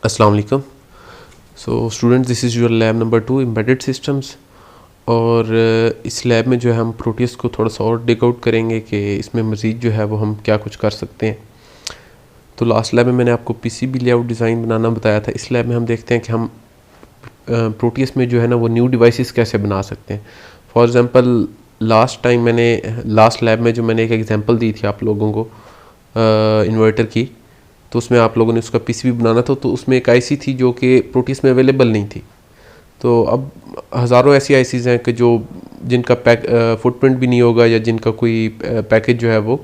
अस्सलाम वालेकुम। So student, this is your lab number 2 embedded systems. और इस लैब में जो है हम प्रोटीज को थोड़ा सा और डिग आउट करेंगे कि इसमें मज़ीद जो है वो हम क्या कुछ कर सकते हैं। तो लास्ट लैब में मैंने आपको पीसीबी लेआउट डिज़ाइन बनाना बताया था। इस लैब में हम देखते हैं कि हम प्रोटीज में जो है ना वो न्यू डिवाइसेस कैसे बना सकते हैं। फॉर एग्ज़ाम्पल लास्ट लैब में जो मैंने एक एग्जांपल दी थी आप लोगों को इन्वर्टर की, तो उसमें आप लोगों ने उसका पीसीबी बनाना था। तो उसमें एक आईसी थी जो कि प्रोटीज में अवेलेबल नहीं थी। तो अब हज़ारों ऐसी आईसीज़ हैं कि जिनका फुटप्रिंट भी नहीं होगा या जिनका कोई पैकेज जो है वो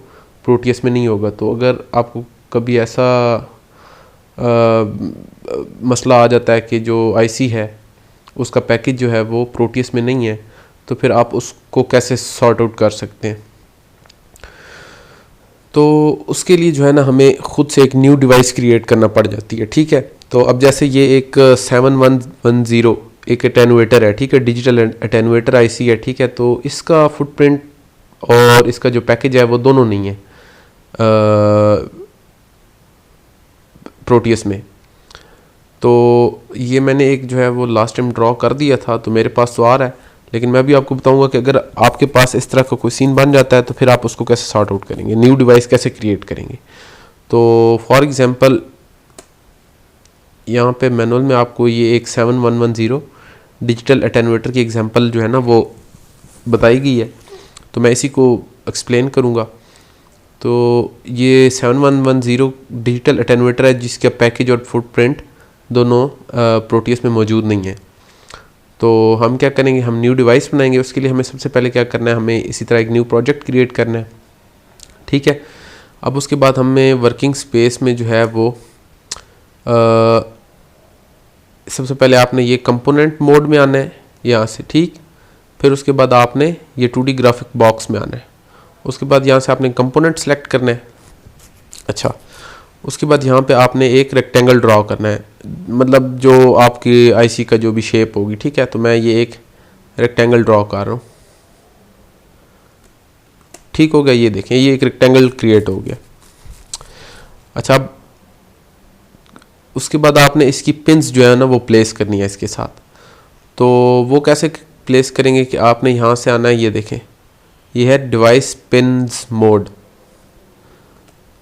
प्रोटीएस में नहीं होगा। तो अगर आपको कभी ऐसा मसला आ जाता है कि जो आईसी है उसका पैकेज जो है वो प्रोटीएस में नहीं है, तो फिर आप उसको कैसे सॉर्ट आउट कर सकते हैं। तो उसके लिए जो है ना हमें ख़ुद से एक न्यू डिवाइस क्रिएट करना पड़ जाती है। ठीक है, तो अब जैसे ये एक 7110 एक अटेनुएटर है, ठीक है, डिजिटल अटेनुएटर आईसी है। ठीक है, तो इसका फुटप्रिंट और इसका जो पैकेज है वो दोनों नहीं है प्रोटीएस में। तो ये मैंने एक जो है वो लास्ट टाइम ड्रॉ कर दिया था, तो मेरे पास तो आ रहा है। लेकिन मैं भी आपको बताऊंगा कि अगर आपके पास इस तरह का कोई सीन बन जाता है तो फिर आप उसको कैसे सॉर्ट आउट करेंगे, न्यू डिवाइस कैसे क्रिएट करेंगे। तो फॉर एग्जांपल यहाँ पे मैनुअल में आपको ये एक 7110 डिजिटल अटेनुएटर की एग्जांपल जो है ना वो बताई गई है, तो मैं इसी को एक्सप्लेन करूँगा। तो ये 7110 डिजिटल अटेनुएटर है जिसका पैकेज और फुटप्रिंट दोनों प्रोटीएस में मौजूद नहीं है। तो हम क्या करेंगे, हम न्यू डिवाइस बनाएंगे। उसके लिए हमें सबसे पहले क्या करना है, हमें इसी तरह एक न्यू प्रोजेक्ट क्रिएट करना है। ठीक है, अब उसके बाद हमें वर्किंग स्पेस में जो है वो सबसे पहले आपने ये कंपोनेंट मोड में आना है यहाँ से। ठीक, फिर उसके बाद आपने ये 2D ग्राफिक बॉक्स में आना है। उसके बाद यहाँ से आपने कंपोनेंट सेलेक्ट करना है। अच्छा, उसके बाद यहाँ पे आपने एक रेक्टेंगल ड्रॉ करना है, मतलब जो आपकी आईसी का जो भी शेप होगी। ठीक है, तो मैं ये एक रेक्टेंगल ड्रॉ कर रहा हूँ। ठीक हो गया, ये देखें ये एक रेक्टेंगल क्रिएट हो गया। अच्छा, अब उसके बाद आपने इसकी पिन्स जो है ना वो प्लेस करनी है इसके साथ। तो वो कैसे प्लेस करेंगे कि आपने यहाँ से आना है, ये देखें ये है डिवाइस पिन्स मोड।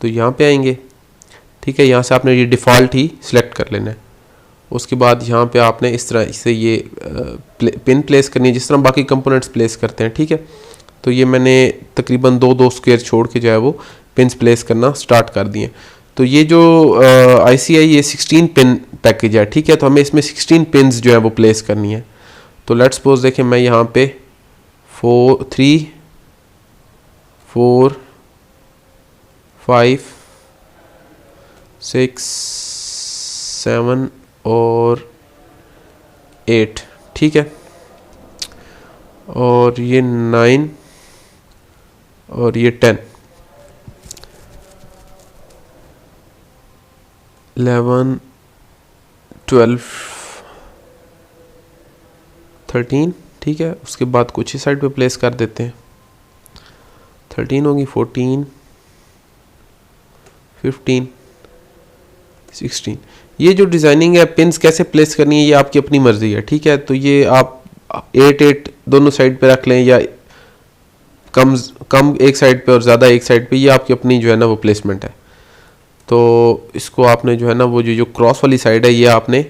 तो यहाँ पे आएंगे। ठीक है, यहाँ से आपने ये डिफ़ॉल्ट ही सिलेक्ट कर लेना है। उसके बाद यहाँ पे आपने इस तरह से ये पिन प्लेस करनी है जिस तरह बाकी कंपोनेंट्स प्लेस करते हैं। ठीक है, तो ये मैंने तकरीबन दो स्क्वायर छोड़ के जो है वो पिन्स प्लेस करना स्टार्ट कर दिए। तो ये जो आईसी है ये 16 पिन पैकेज है। ठीक है, तो हमें इसमें 16 पिन्स जो है वो प्लेस करनी है। तो लेट्स सपोज देखें मैं यहाँ पे 3 4 5 6 7 और 8। ठीक है, और ये 9 और ये 10 11 12 13। ठीक है, उसके बाद कुछ ही साइड पे प्लेस कर देते हैं। 13 होगी, 14 15 16। ये जो डिज़ाइनिंग है पिन्स कैसे प्लेस करनी है ये आपकी अपनी मर्ज़ी है। ठीक है, तो ये आप 8 दोनों साइड पे रख लें या कम एक साइड पे और ज़्यादा एक साइड पे, ये आपकी अपनी जो है ना वो प्लेसमेंट है। तो इसको आपने जो है ना वो जो क्रॉस वाली साइड है ये आपने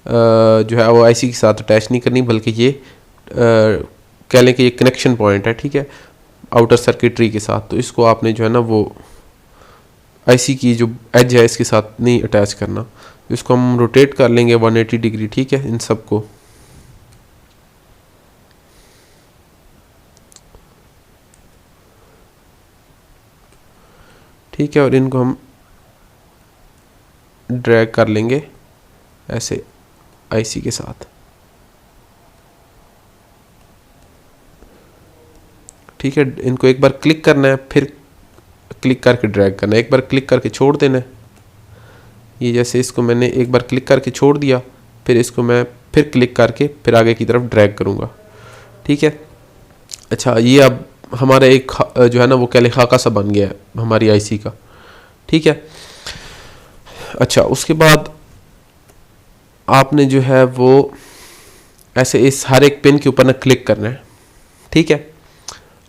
जो है वो आईसी के साथ अटैच नहीं करनी, बल्कि ये कह लें कि ये कनेक्शन पॉइंट है। ठीक है, आउटर सर्किटरी के साथ। तो इसको आपने जो है ना वो आईसी की जो एज है इसके साथ नहीं अटैच करना। इसको हम रोटेट कर लेंगे 180 डिग्री। ठीक है, इन सब को। ठीक है, और इनको हम ड्रैग कर लेंगे ऐसे आईसी के साथ। ठीक है, इनको एक बार क्लिक करना है, फिर क्लिक करके ड्रैग करना है, एक बार क्लिक करके छोड़ देना है। ये जैसे इसको मैंने एक बार क्लिक करके छोड़ दिया, फिर इसको मैं फिर क्लिक करके फिर आगे की तरफ ड्रैग करूँगा। ठीक है, अच्छा ये अब हमारा एक जो है ना वो क्या खाका सा बन गया है हमारी आईसी का। ठीक है, अच्छा उसके बाद आपने जो है वो ऐसे इस हर एक पिन के ऊपर ना क्लिक करना है, ठीक है।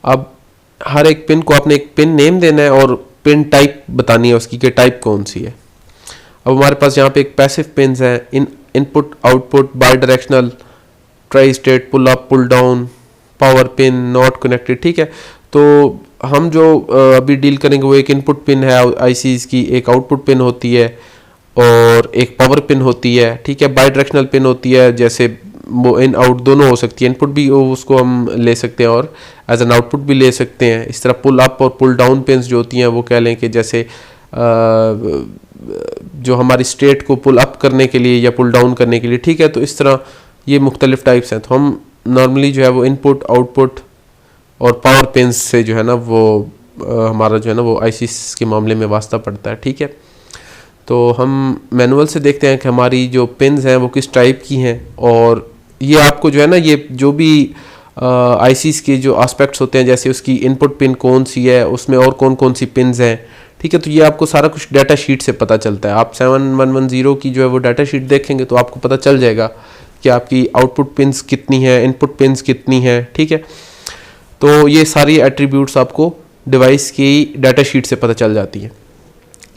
अब हर एक पिन को आपने एक पिन नेम देना है और पिन टाइप बतानी है उसकी कि टाइप कौन सी है। अब हमारे पास यहाँ पे एक पैसिव पिन्स हैं, input output bidirectional, tri state, pull up pull down, power pin, not connected, ठीक है। तो हम जो अभी डील करेंगे वो एक इनपुट पिन है आईसीज की, एक आउटपुट पिन होती है और एक पावर पिन होती है, ठीक है। बाई डायरेक्शनल पिन होती है, जैसे वो इन आउट दोनों हो सकती है, इनपुट भी उसको हम ले सकते हैं और एज एन आउटपुट भी ले सकते हैं। इस तरह पुल अप और पुल डाउन पिन्स जो होती हैं वो कह लें कि जैसे जो हमारी स्टेट को पुल अप करने के लिए या पुल डाउन करने के लिए, ठीक है। तो इस तरह ये मुख्तलिफ टाइप्स हैं। तो हम नॉर्मली जो है वो इनपुट आउटपुट और पावर पिन्स से जो है ना वो हमारा जो है ना वो आईसीस के मामले में वास्ता पड़ता है, ठीक है। तो हम मैनुअल से देखते हैं कि हमारी जो पिन्स हैं वो किस टाइप की हैं, और ये आपको जो है ना ये जो भी आईसीस के जो एस्पेक्ट्स होते हैं, जैसे उसकी इनपुट पिन कौन सी है, उसमें और कौन कौन सी पिन्स हैं, ठीक है। तो ये आपको सारा कुछ डाटा शीट से पता चलता है। आप 7110 की जो है वो डाटा शीट देखेंगे तो आपको पता चल जाएगा कि आपकी आउटपुट पिन्स कितनी है, इनपुट पिन्स कितनी है, ठीक है। तो ये सारी एट्रीब्यूट्स आपको डिवाइस की डाटा शीट से पता चल जाती है।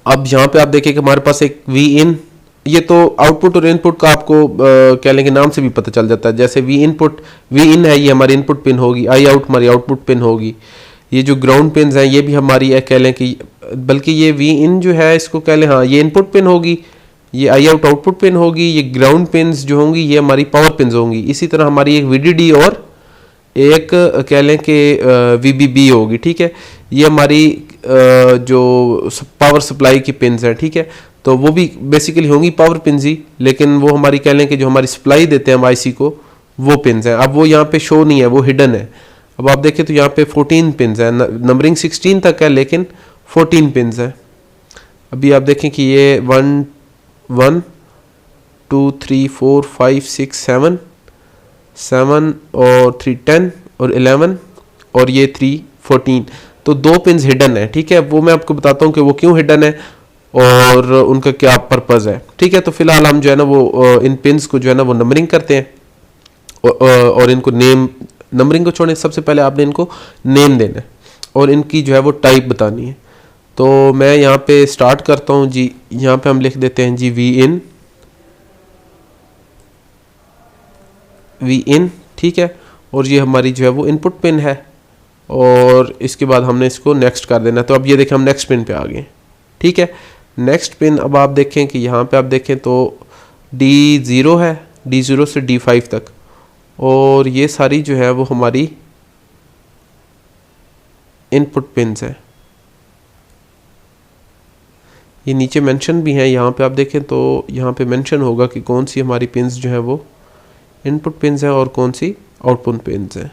अब यहाँ पे आप देखिए कि हमारे पास एक वी इन, ये तो आउटपुट और इनपुट का आपको कह लेंगे नाम से भी पता चल जाता है। जैसे वी इन है, ये हमारी इनपुट पिन होगी, आई आउट हमारी आउटपुट पिन होगी। ये जो ग्राउंड पिन्स हैं ये भी हमारी कह लें कि, बल्कि ये वी इन जो है इसको कह लें, हाँ ये इनपुट पिन होगी, ये आई आउट आउटपुट पिन होगी, ये ग्राउंड पिन्स जो होंगी ये हमारी पावर पिन्स होंगी। इसी तरह हमारी एक वीडीडी और एक कह लें कि वीबीबी होगी, ठीक है। ये हमारी जो पावर सप्लाई की पिन्स हैं, ठीक है। तो वो भी बेसिकली होंगी पावर पिन्स ही, लेकिन वो हमारी कह लें कि जो हमारी सप्लाई देते हैं हम आईसी को, वो पिन्स हैं। अब वो यहाँ पे शो नहीं है, वो हिडन है। अब आप देखें तो यहाँ पे 14 पिन्स हैं, नंबरिंग 16 तक है लेकिन 14 पिन्स हैं। अभी आप देखें कि ये 1 2 3 4 5 6 7 और 3 10 और 11 और ये 3 14। तो 2 पिन्स हिडन है, ठीक है। वो मैं आपको बताता हूँ कि वो क्यों हिडन है और उनका क्या पर्पस है, ठीक है। तो फिलहाल हम जो है ना वो इन पिन्स को जो है ना वो नंबरिंग करते हैं और इनको नंबरिंग को छोड़ने सबसे पहले आपने इनको नेम देना है और इनकी जो है वो टाइप बतानी है। तो मैं यहाँ पे स्टार्ट करता हूँ जी। यहाँ पे हम लिख देते हैं जी वी इन, ठीक है। और ये हमारी जो है वो इनपुट पिन है और इसके बाद हमने इसको नेक्स्ट कर देना है। तो अब ये देखें हम नेक्स्ट पिन पे आ गए, ठीक है। नेक्स्ट पिन अब आप देखें कि यहाँ पे आप देखें तो D0 है, D0 से D5 तक, और ये सारी जो है वो हमारी इनपुट पिन्स हैं। ये नीचे मेंशन भी हैं, यहाँ पे आप देखें तो यहाँ पे मेंशन होगा कि कौन सी हमारी पिन्स जो है वो इनपुट पिन्स हैं और कौन सी आउटपुट पिन्स हैं।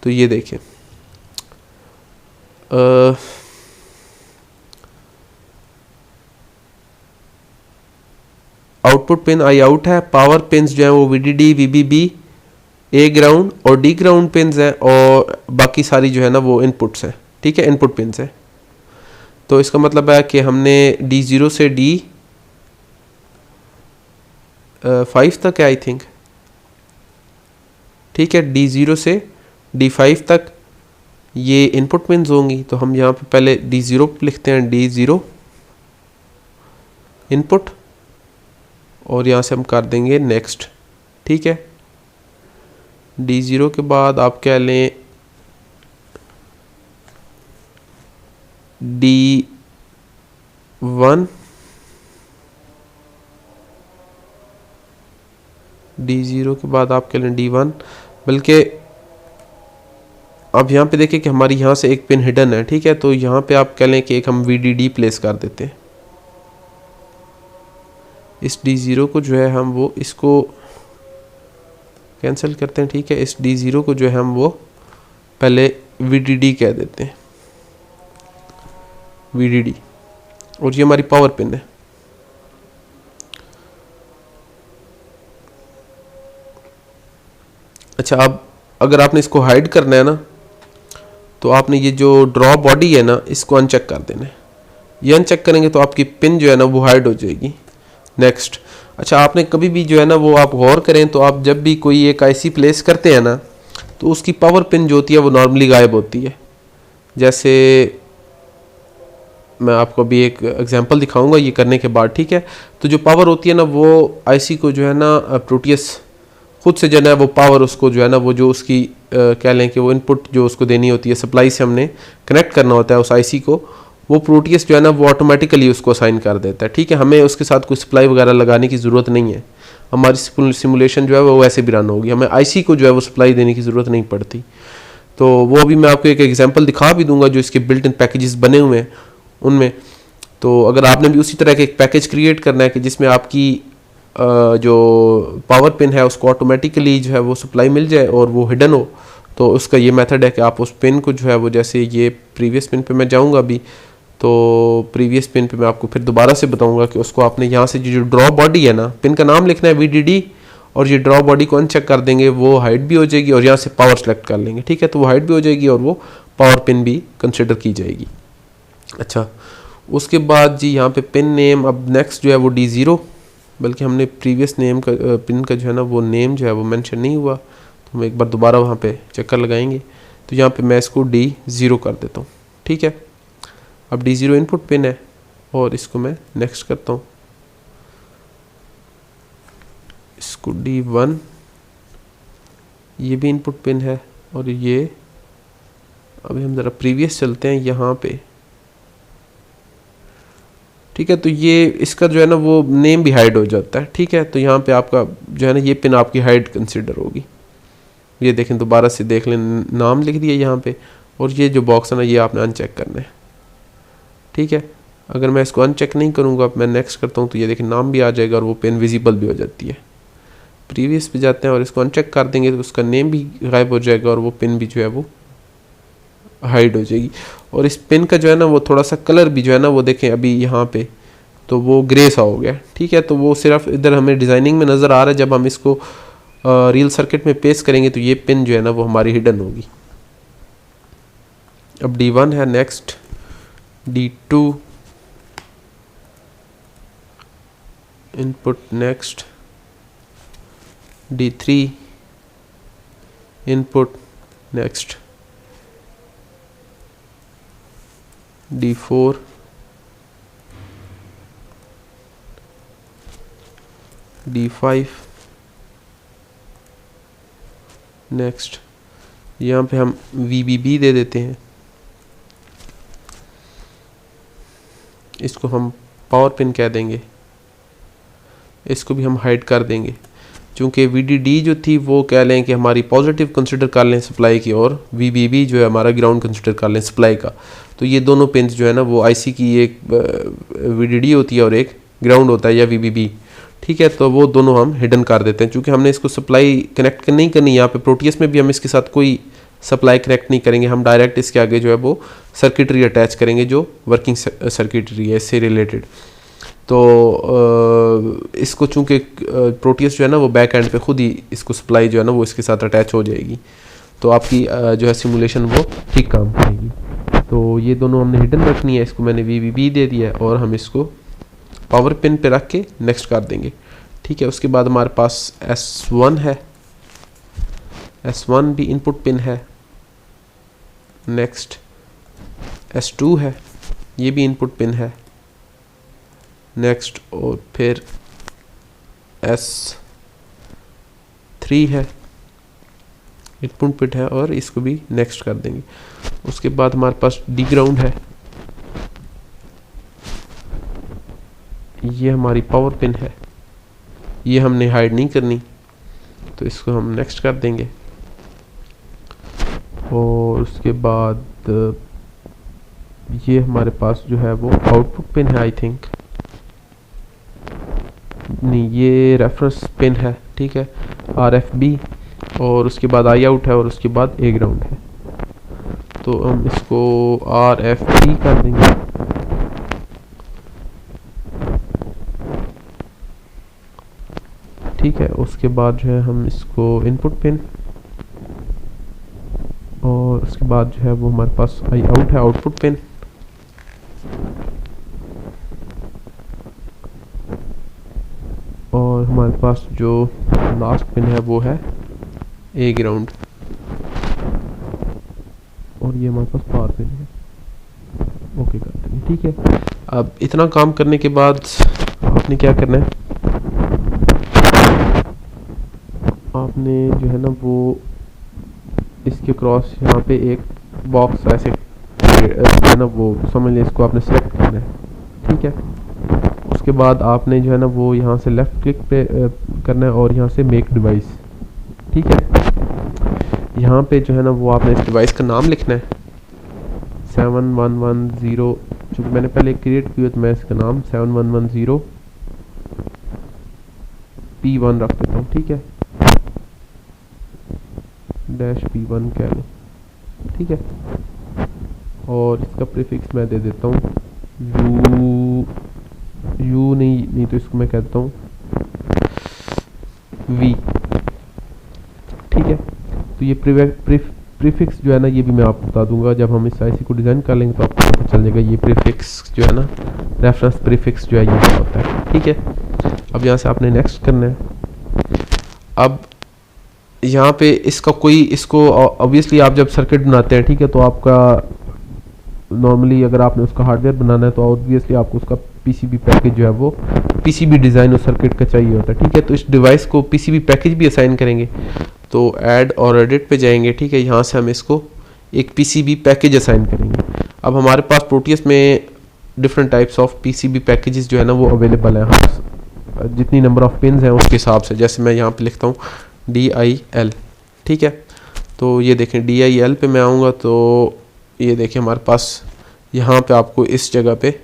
तो ये देखें आउटपुट पिन आई आउट है, पावर पिन्स जो है वो वीडीडी, वीबीबी, ए ग्राउंड और डी ग्राउंड पिन्स हैं, और बाकी सारी जो है ना वो इनपुट्स हैं, ठीक है, इनपुट पिन्स हैं। तो इसका मतलब है कि हमने D0 से D5 तक है आई थिंक, ठीक है। D0 से D5 तक ये इनपुट पिन्स होंगी। तो हम यहाँ पे पहले D0 लिखते हैं, D0 इनपुट, और यहाँ से हम कर देंगे नेक्स्ट, ठीक है। D0 के बाद आप कह लें D1, D0 के बाद आप कह लें D1, बल्कि अब यहाँ पे देखिए कि हमारी यहाँ से एक पिन हिडन है, ठीक है। तो यहाँ पे आप कह लें कि एक हम VDD प्लेस कर देते हैं। इस D0 को जो है हम वो इसको कैंसिल करते हैं, ठीक है। इस D0 को जो है हम वो पहले VDD कह देते हैं, VDD, और ये हमारी पावर पिन है। अच्छा, अब अगर आपने इसको हाइड करना है ना, तो आपने ये जो ड्रॉ बॉडी है ना इसको अनचेक कर देना है। ये अनचेक करेंगे तो आपकी पिन जो है ना वो हाइड हो जाएगी। नेक्स्ट, अच्छा, आपने कभी भी जो है ना वो आप गौर करें तो आप जब भी कोई एक आईसी प्लेस करते हैं ना तो उसकी पावर पिन जो होती है वो नॉर्मली गायब होती है। जैसे मैं आपको अभी एक एग्जांपल दिखाऊंगा ये करने के बाद, ठीक है। तो जो पावर होती है ना वो आईसी को जो है ना प्रोटियस खुद से जो है वो पावर उसको जो है ना वो जो उसकी कह लें कि वो इनपुट जो उसको देनी होती है सप्लाई से हमने कनेक्ट करना होता है उस आईसी को, वो प्रोटियस जो है ना वो ऑटोमेटिकली उसको असाइन कर देता है, ठीक है। हमें उसके साथ कोई सप्लाई वगैरह लगाने की ज़रूरत नहीं है, हमारी सिमुलेशन जो है वो वैसे भी रन होगी, हमें आईसी को जो है वो सप्लाई देने की ज़रूरत नहीं पड़ती। तो वो अभी मैं आपको एक एग्जांपल दिखा भी दूंगा जो इसके बिल्ट इन पैकेजेस बने हुए हैं उनमें। तो अगर आपने भी उसी तरह का एक पैकेज क्रिएट करना है कि जिसमें आपकी जो पावर पिन है उसको ऑटोमेटिकली जो है वो सप्लाई मिल जाए और वो हिडन हो, तो उसका ये मेथड है कि आप उस पिन को जो है वो, जैसे ये प्रीवियस पिन पे मैं जाऊंगा अभी, तो प्रीवियस पिन पे मैं आपको फिर दोबारा से बताऊंगा कि उसको आपने यहाँ से जो ड्रॉ बॉडी है ना, पिन का नाम लिखना है VDD और ये ड्रॉ बॉडी को अनचेक कर देंगे, वो हाइट भी हो जाएगी और यहाँ से पावर सेलेक्ट कर लेंगे, ठीक है। तो वो हाइट भी हो जाएगी और वो पावर पिन भी कंसिडर की जाएगी। अच्छा, उसके बाद जी यहाँ पे पिन नेम, अब नेक्स्ट जो है वो D0, बल्कि हमने प्रीवियस नेम का पिन का जो है ना वो नेम जो है वो मेंशन नहीं हुआ, तो हम एक बार दोबारा वहाँ पे चक्कर लगाएंगे। तो यहाँ पे मैं इसको D0 कर देता हूँ, ठीक है। अब D0 इनपुट पिन है और इसको मैं नेक्स्ट करता हूँ, इसको D1, ये भी इनपुट पिन है और ये, अभी हम ज़रा प्रीवियस चलते हैं यहाँ पे, ठीक है। तो ये इसका जो है ना वो नेम भी हाइड हो जाता है, ठीक है। तो यहाँ पे आपका जो है ना ये पिन आपकी हाइड कंसिडर होगी। ये देखें, दोबारा से देख लें, नाम लिख दिया यहाँ पे और ये जो बॉक्स है ना ये आपने अनचेक करना है, ठीक है। अगर मैं इसको अनचेक नहीं करूँगा, मैं नेक्स्ट करता हूँ, तो ये देखें नाम भी आ जाएगा और वो पिन विजिबल भी हो जाती है। प्रीवियस पे जाते हैं और इसको अनचेक कर देंगे तो उसका नेम भी गायब हो जाएगा और वो पिन भी जो है वो हाइड हो जाएगी। और इस पिन का जो है ना वो थोड़ा सा कलर भी जो है ना वो देखें अभी यहाँ पे, तो वो ग्रे सा हो गया, ठीक है। तो वो सिर्फ इधर हमें डिज़ाइनिंग में नज़र आ रहा है, जब हम इसको रियल सर्किट में पेश करेंगे तो ये पिन जो है ना वो हमारी हिडन होगी। अब D1 है, next D2 input, next D3 input, next D4 D5 next, यहाँ पे हम VBB दे देते हैं, इसको हम पावर पिन कह देंगे, इसको भी हम हाइड कर देंगे क्योंकि VDD जो थी वो कह लें कि हमारी पॉजिटिव कंसिडर कर लें सप्लाई की, और VBB जो है हमारा ग्राउंड कंसिडर कर लें सप्लाई का। तो ये दोनों पिन जो है ना वो आईसी की एक VDD होती है और एक ग्राउंड होता है या VBB, ठीक है। तो वो दोनों हम हिडन कर देते हैं क्योंकि हमने इसको सप्लाई कनेक्ट नहीं करनी। यहाँ पे प्रोटियस में भी हम इसके साथ कोई सप्लाई कनेक्ट नहीं करेंगे, हम डायरेक्ट इसके आगे जो है वो सर्किटरी अटैच करेंगे जो वर्किंग सर्किटरी है इससे रिलेटेड। तो इसको चूँकि प्रोटियस जो है ना वो बैक एंड पे खुद ही इसको सप्लाई जो है ना वो इसके साथ अटैच हो जाएगी, तो आपकी जो है सिमुलेशन वो ठीक काम करेगी। तो ये दोनों हमने हिडन रखनी है, इसको मैंने VBB दे दिया है और हम इसको पावर पिन पे रख के नेक्स्ट कर देंगे, ठीक है। उसके बाद हमारे पास S1 है, S1 भी इनपुट पिन है, नेक्स्ट S2 है, ये भी इनपुट पिन है, नेक्स्ट, और फिर S3 है, इनपुट पिन है और इसको भी नेक्स्ट कर देंगे। उसके बाद हमारे पास D ग्राउंड है, ये हमारी पावर पिन है, ये हमने हाइड नहीं करनी तो इसको हम नेक्स्ट कर देंगे। और उसके बाद ये हमारे पास जो है वो आउटपुट पिन है, आई थिंक नहीं, ये रेफरेंस पिन है, ठीक है, RFB, और उसके बाद आई आउट है और उसके बाद A ग्राउंड है। तो हम इसको RFB कर देंगे, ठीक है। उसके बाद जो है हम इसको इनपुट पिन, और उसके बाद जो है वो हमारे पास आई आउट है, आउटपुट पिन, और हमारे पास जो लास्ट पिन है वो है ए ग्राउंड, और ये हमारे पास पावर पिन है। ओके करते हैं, ठीक है। अब इतना काम करने के बाद आपने क्या करना है, आपने जो है ना वो इसके क्रॉस यहाँ पे एक बॉक्स ऐसे है ना वो समझ लें, इसको आपने सेलेक्ट करना है, ठीक है। उसके बाद आपने जो है ना वो यहाँ से लेफ़्ट क्लिक पे करना है और यहाँ से मेक डिवाइस, ठीक है। यहाँ पे जो है ना वो आपने इस डिवाइस का नाम लिखना है 7110, चूँकि मैंने पहले क्रिएट किया तो मैं इसका नाम 7110 P1 रख देता हूँ, ठीक है, -P1 कह लें, ठीक है। और इसका प्रीफिक्स मैं दे देता हूँ यू नहीं तो इसको मैं कहता हूँ V, ठीक है। तो ये प्रीफिक्स जो है ना ये भी मैं आपको बता दूंगा जब हम इस आईसी को डिज़ाइन कर लेंगे, तो आपको पता चल जाएगा ये प्रीफिक्स जो है ना, रेफरेंस प्रीफिक्स जो है ये क्या होता है, ठीक है। अब यहाँ से आपने नेक्स्ट करना है। अब यहाँ पे इसका कोई इसको ऑब्वियसली आप जब सर्किट बनाते हैं, ठीक है, तो आपका नॉर्मली अगर आपने उसका हार्डवेयर बनाना है तो ऑब्वियसली आपको उसका पीसीबी पैकेज जो है वो पीसीबी डिज़ाइन और सर्किट का चाहिए होता है, ठीक है। तो इस डिवाइस को पीसीबी पैकेज भी असाइन करेंगे, तो ऐड और एडिट पे जाएंगे, ठीक है। यहाँ से हम इसको एक पीसीबी पैकेज असाइन करेंगे। अब हमारे पास प्रोटियस में different types of PCB packages जो है ना वो अवेलेबल हैं, हम जितनी नंबर ऑफ पिन्स हैं उसके हिसाब से, जैसे मैं यहाँ पे लिखता हूँ DIL, ठीक है। तो ये देखें DIL पे मैं आऊँगा तो ये देखिए हमारे पास यहाँ पे आपको इस जगह पे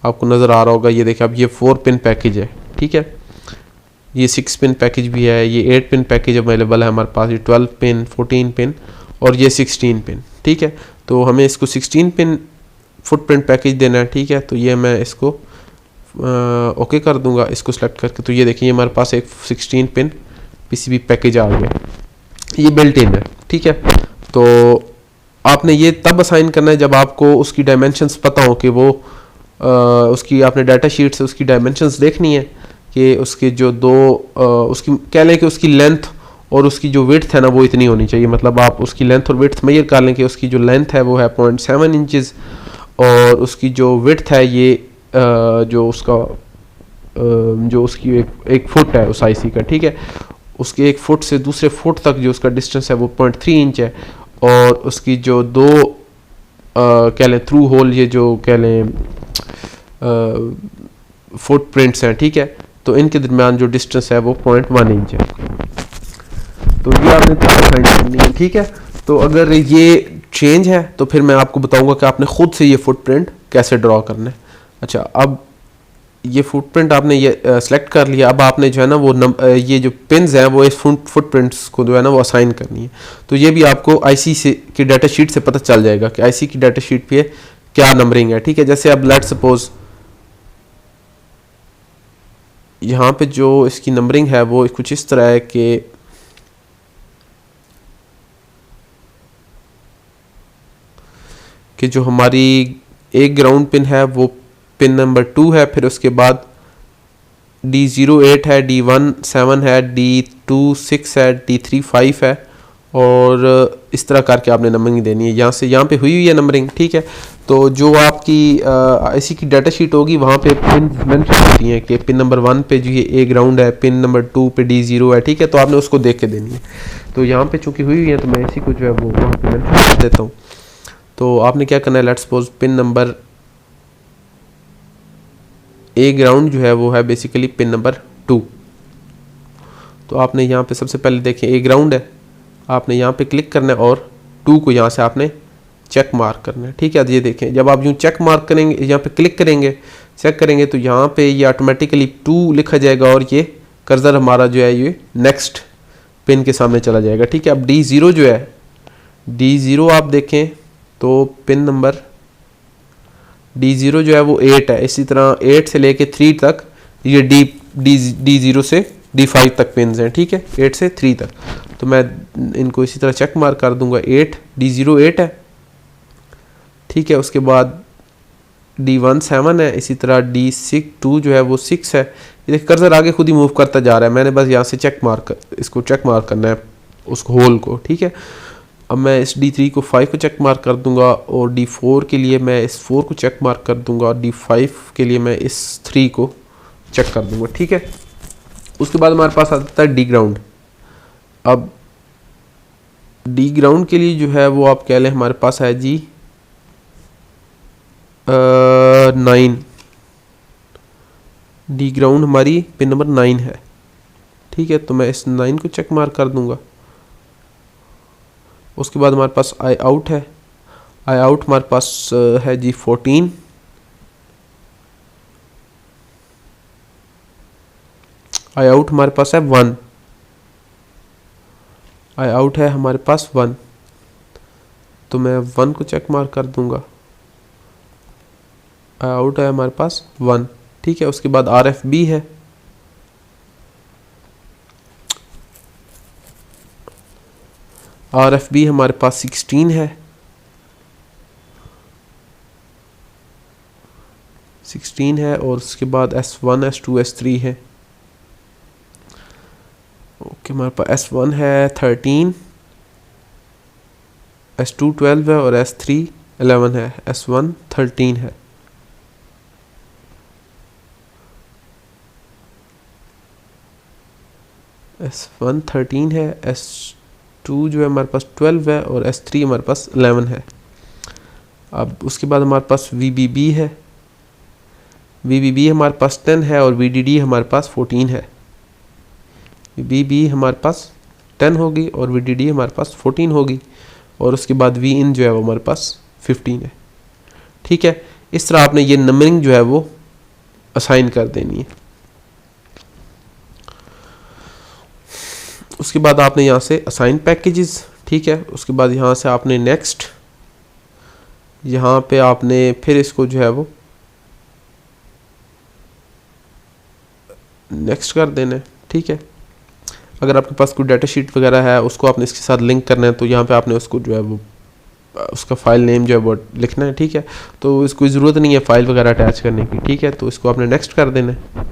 आपको नज़र आ रहा होगा, ये देखिए अब ये 4 पिन पैकेज है, ठीक है। ये 6 पिन पैकेज भी है, ये 8 पिन पैकेज अवेलेबल है हमारे पास, ये 12 पिन, 14 पिन और ये 16 पिन, ठीक है। तो हमें इसको 16 पिन फुटप्रिंट पैकेज देना है, ठीक है। तो ये मैं इसको ओके कर दूंगा इसको सेलेक्ट करके। तो ये देखिए हमारे पास एक 16 पिन पीसीबी पैकेज आ गया, ये बिल्ट इन है, ठीक है। तो आपने ये तब असाइन करना है जब आपको उसकी डायमेंशंस पता हो कि वो उसकी आपने डाटा शीट से उसकी डायमेंशंस देखनी है कि उसके जो उसकी कह लें कि उसकी लेंथ और उसकी जो विड्थ है ना वो इतनी होनी चाहिए। मतलब आप उसकी लेंथ और विड्थ मेजर कर लें कि उसकी जो लेंथ है वो है 0.7 इंचज़ और उसकी जो विड्थ है ये जो उसका जो उसकी एक फुट है उस आईसी का, ठीक है। उसके 1 फुट से दूसरे फुट तक जो उसका डिस्टेंस है वो 0.3 इंच है और उसकी जो दो कह लें थ्रू होल ये जो कह लें फुट प्रिंट्स हैं, ठीक है। तो इनके दरमियान जो डिस्टेंस है वो 0.1 इंच है। तो ये आपने फाइंड करनी है, ठीक है। तो अगर ये चेंज है तो फिर मैं आपको बताऊंगा कि आपने खुद से ये फुटप्रिंट कैसे ड्रॉ करना है। अच्छा, अब ये फुटप्रिंट आपने ये सेलेक्ट कर लिया। अब आपने जो है ना वो ये जो पिन्स हैं वो इस फुटप्रिंट्स को जो है ना वो असाइन करनी है। तो ये भी आपको आईसी से की डाटा शीट से पता चल जाएगा कि आईसी की डाटा शीट पे क्या नंबरिंग है, ठीक है। जैसे अब लेट्स सपोज यहाँ पे जो इसकी नंबरिंग है वो कुछ इस तरह है कि जो हमारी एक ग्राउंड पिन है वो पिन नंबर 2 है, फिर उसके बाद D08 है, D17 है, D2 6 है, D3 5 है और इस तरह करके आपने नंबरिंग देनी है। यहाँ से यहाँ पे हुई है नंबरिंग, ठीक है। तो जो आपकी आईसी की डाटा शीट होगी वहाँ पे पिन मेंशन होती हैं कि पिन नंबर 1 पे जो ये ए ग्राउंड है, पिन नंबर 2 पे D0 है, ठीक है। तो आपने उसको देख के देनी है। तो यहाँ पे चूँकि हुई है तो मैं इसी को जो है वो वहाँ पे मेंशन कर देता हूँ। तो आपने क्या करना है, let's suppose pin number A ground जो है वो है बेसिकली पिन नंबर 2। तो आपने यहाँ पे सबसे पहले देखें ए ग्राउंड है, आपने यहाँ पे क्लिक करना है और 2 को यहाँ से आपने चेक मार्क करना है, ठीक है। ये देखें जब आप यूँ चेक मार्क करेंगे, यहाँ पे क्लिक करेंगे, चेक करेंगे तो यहाँ पे ये ऑटोमेटिकली 2 लिखा जाएगा और ये कर्सर हमारा जो है ये नेक्स्ट पिन के सामने चला जाएगा, ठीक है। अब D0 जो है, D0 आप देखें तो पिन नंबर D0 जो है वो 8 है। इसी तरह 8 से लेके 3 तक ये D0 से D5 तक पिन्स हैं, ठीक है, 8 से 3 तक। तो मैं इनको इसी तरह चेक मार्क कर दूंगा, 8 D0 8 है, ठीक है। उसके बाद D1 7 है, इसी तरह D2 जो है वो 6 है। ये कर्सर आगे खुद ही मूव करता जा रहा है, मैंने बस यहाँ से इसको चेक मार्क करना है उस होल को, ठीक है। अब मैं इस D3 को 5 को चेक मार्क कर दूंगा और D4 के लिए मैं इस 4 को चेक मार्क कर दूंगा और D5 के लिए मैं इस 3 को चेक कर दूंगा, ठीक है। उसके बाद हमारे पास आता है D ग्राउंड। अब D ग्राउंड के लिए जो है वो आप कह लें हमारे पास है जी 9। D ग्राउंड हमारी पिन नंबर 9 है, ठीक है। तो मैं इस 9 को चेक मार्क कर दूंगा। उसके बाद हमारे पास आई आउट है, आई आउट हमारे पास है जी 14। आई आउट हमारे पास है 1, आई आउट है हमारे पास 1, तो मैं 1 को चेक मार्क कर दूंगा। आई आउट है हमारे पास 1, ठीक है। उसके बाद आर एफ बी है, आर एफ बी हमारे पास 16 है, 16 है। और उसके बाद S1 S2 S3 है, ओके। हमारे पास S1 है 13, S2 12 है और S3 11 है, S1 13 है। S1 13 है, S2 जो है हमारे पास 12 है और S3 हमारे पास 11 है। अब उसके बाद हमारे पास VBB है, VBB हमारे पास 10 है और VDD हमारे पास 14 है। VBB हमारे पास 10 होगी और VDD हमारे पास 14 होगी। और उसके बाद V in जो है वो हमारे पास 15 है, ठीक है। इस तरह आपने ये नंबरिंग जो है वो असाइन कर देनी है। उसके बाद आपने यहाँ से असाइन पैकेजेस, ठीक है। उसके बाद यहाँ से आपने नेक्स्ट, यहाँ पे आपने फिर इसको जो है वो नेक्स्ट कर देना है, ठीक है। अगर आपके पास कोई डाटा शीट वगैरह है उसको आपने इसके साथ लिंक करना है तो यहाँ पे आपने उसको जो है वो उसका फाइल नेम जो है वो लिखना है, ठीक है। तो इसको ज़रूरत नहीं है फाइल वगैरह अटैच करने की, ठीक है। तो इसको आपने नेक्स्ट कर देना है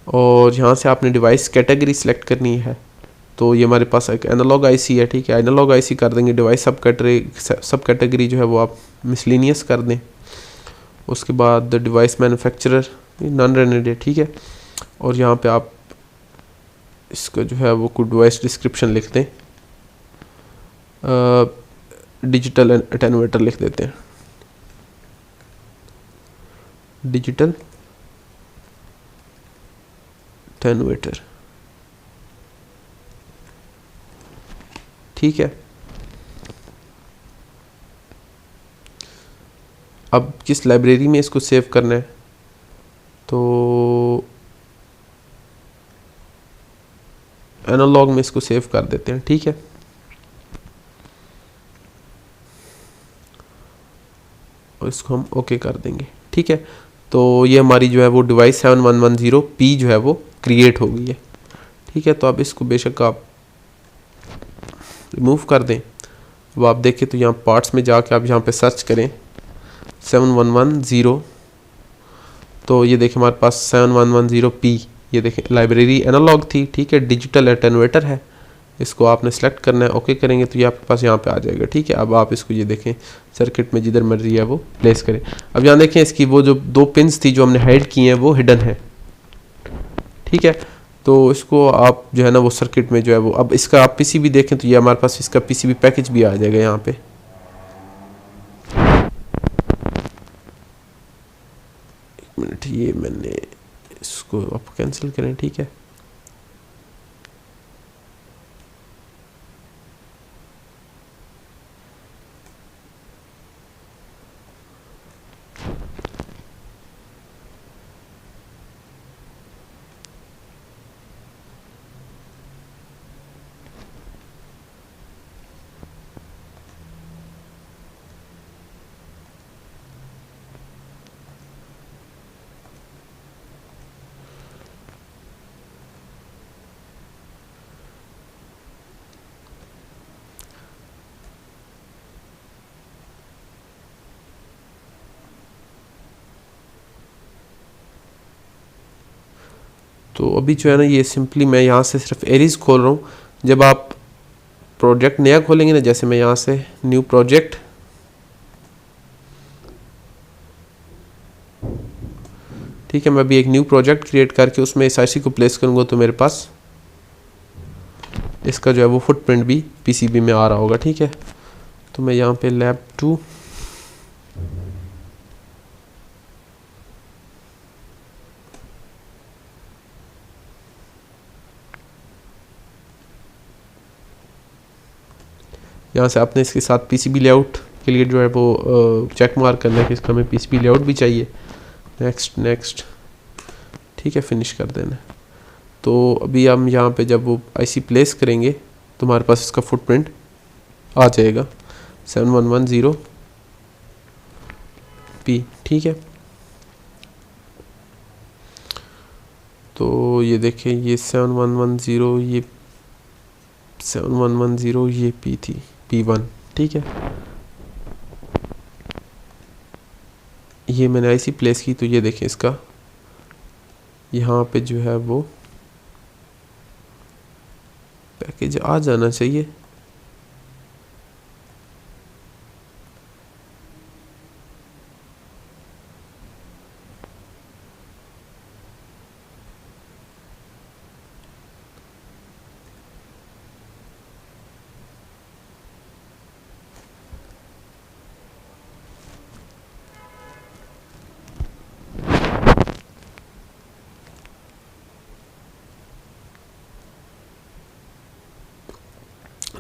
और यहाँ से आपने डिवाइस कैटेगरी सेलेक्ट करनी है। तो ये हमारे पास एक एनालॉग आईसी है, ठीक है। एनालॉग आईसी कर देंगे। डिवाइस सब कैटेगरी जो है वो आप मिसलिनियस कर दें। उसके बाद डिवाइस मैन्युफैक्चरर नॉन रेनेड है, ठीक है। और यहाँ पे आप इसका जो है वो कोई डिवाइस डिस्क्रिप्शन लिख दें, डिजिटल अटेन्यूएटर लिख देते हैं, डिजिटल अटेन्यूएटर, ठीक है। अब किस लाइब्रेरी में इसको सेव करना है, तो एनालॉग में इसको सेव कर देते हैं, ठीक है। और इसको हम ओके कर देंगे, ठीक है। तो ये हमारी जो है वो डिवाइस 7110P जो है वो क्रिएट हो गई है, ठीक है। तो अब इसको बेशक आप रिमूव कर दें। अब आप देखें तो यहाँ पार्ट्स में जाके आप यहाँ पे सर्च करें 7110, तो ये देखें हमारे पास 7110P, ये देखें लाइब्रेरी एनालॉग थी, ठीक है। डिजिटल अटेन्यूएटर है, इसको आपने सेलेक्ट करना है, ओके करेंगे तो ये आपके पास यहाँ पे आ जाएगा, ठीक है। अब आप इसको ये देखें सर्किट में जिधर मर्जी है वो प्लेस करें। अब यहाँ देखें इसकी वो जो 2 पिन्स थी जो हमने हाइड की हैं वो हिडन है, ठीक है। तो इसको आप जो है ना वो सर्किट में जो है वो, अब इसका आप पीसीबी देखें तो ये हमारे पास इसका पीसीबी पैकेज भी आ जाएगा यहाँ पे। एक मिनट, ये मैंने इसको आप कैंसिल करें, ठीक है। तो अभी जो है ना ये सिंपली मैं यहाँ से सिर्फ एरीज खोल रहा हूँ। जब आप प्रोजेक्ट नया खोलेंगे ना, जैसे मैं यहाँ से न्यू प्रोजेक्ट, ठीक है, मैं अभी एक न्यू प्रोजेक्ट क्रिएट करके उसमें इस आईसी को प्लेस करूँगा तो मेरे पास इसका जो है वो फुटप्रिंट भी पीसीबी में आ रहा होगा। ठीक है, तो मैं यहाँ पे लैब 2 यहाँ से आपने इसके साथ पीसीबी लेआउट के लिए जो है वो चेक मार्क करना है कि इसका हमें पीसीबी लेआउट भी चाहिए। नेक्स्ट नेक्स्ट, ठीक है, फिनिश कर देना। तो अभी हम यहाँ पे जब वो आईसी प्लेस करेंगे तो हमारे पास इसका फुटप्रिंट आ जाएगा 7110P। ठीक है, तो ये देखें, ये 7110, ये 7110, ये P थी, P1। ठीक है, ये मैंने आईसी प्लेस की, तो ये देखें इसका यहाँ पे जो है वो पैकेज आ जाना चाहिए।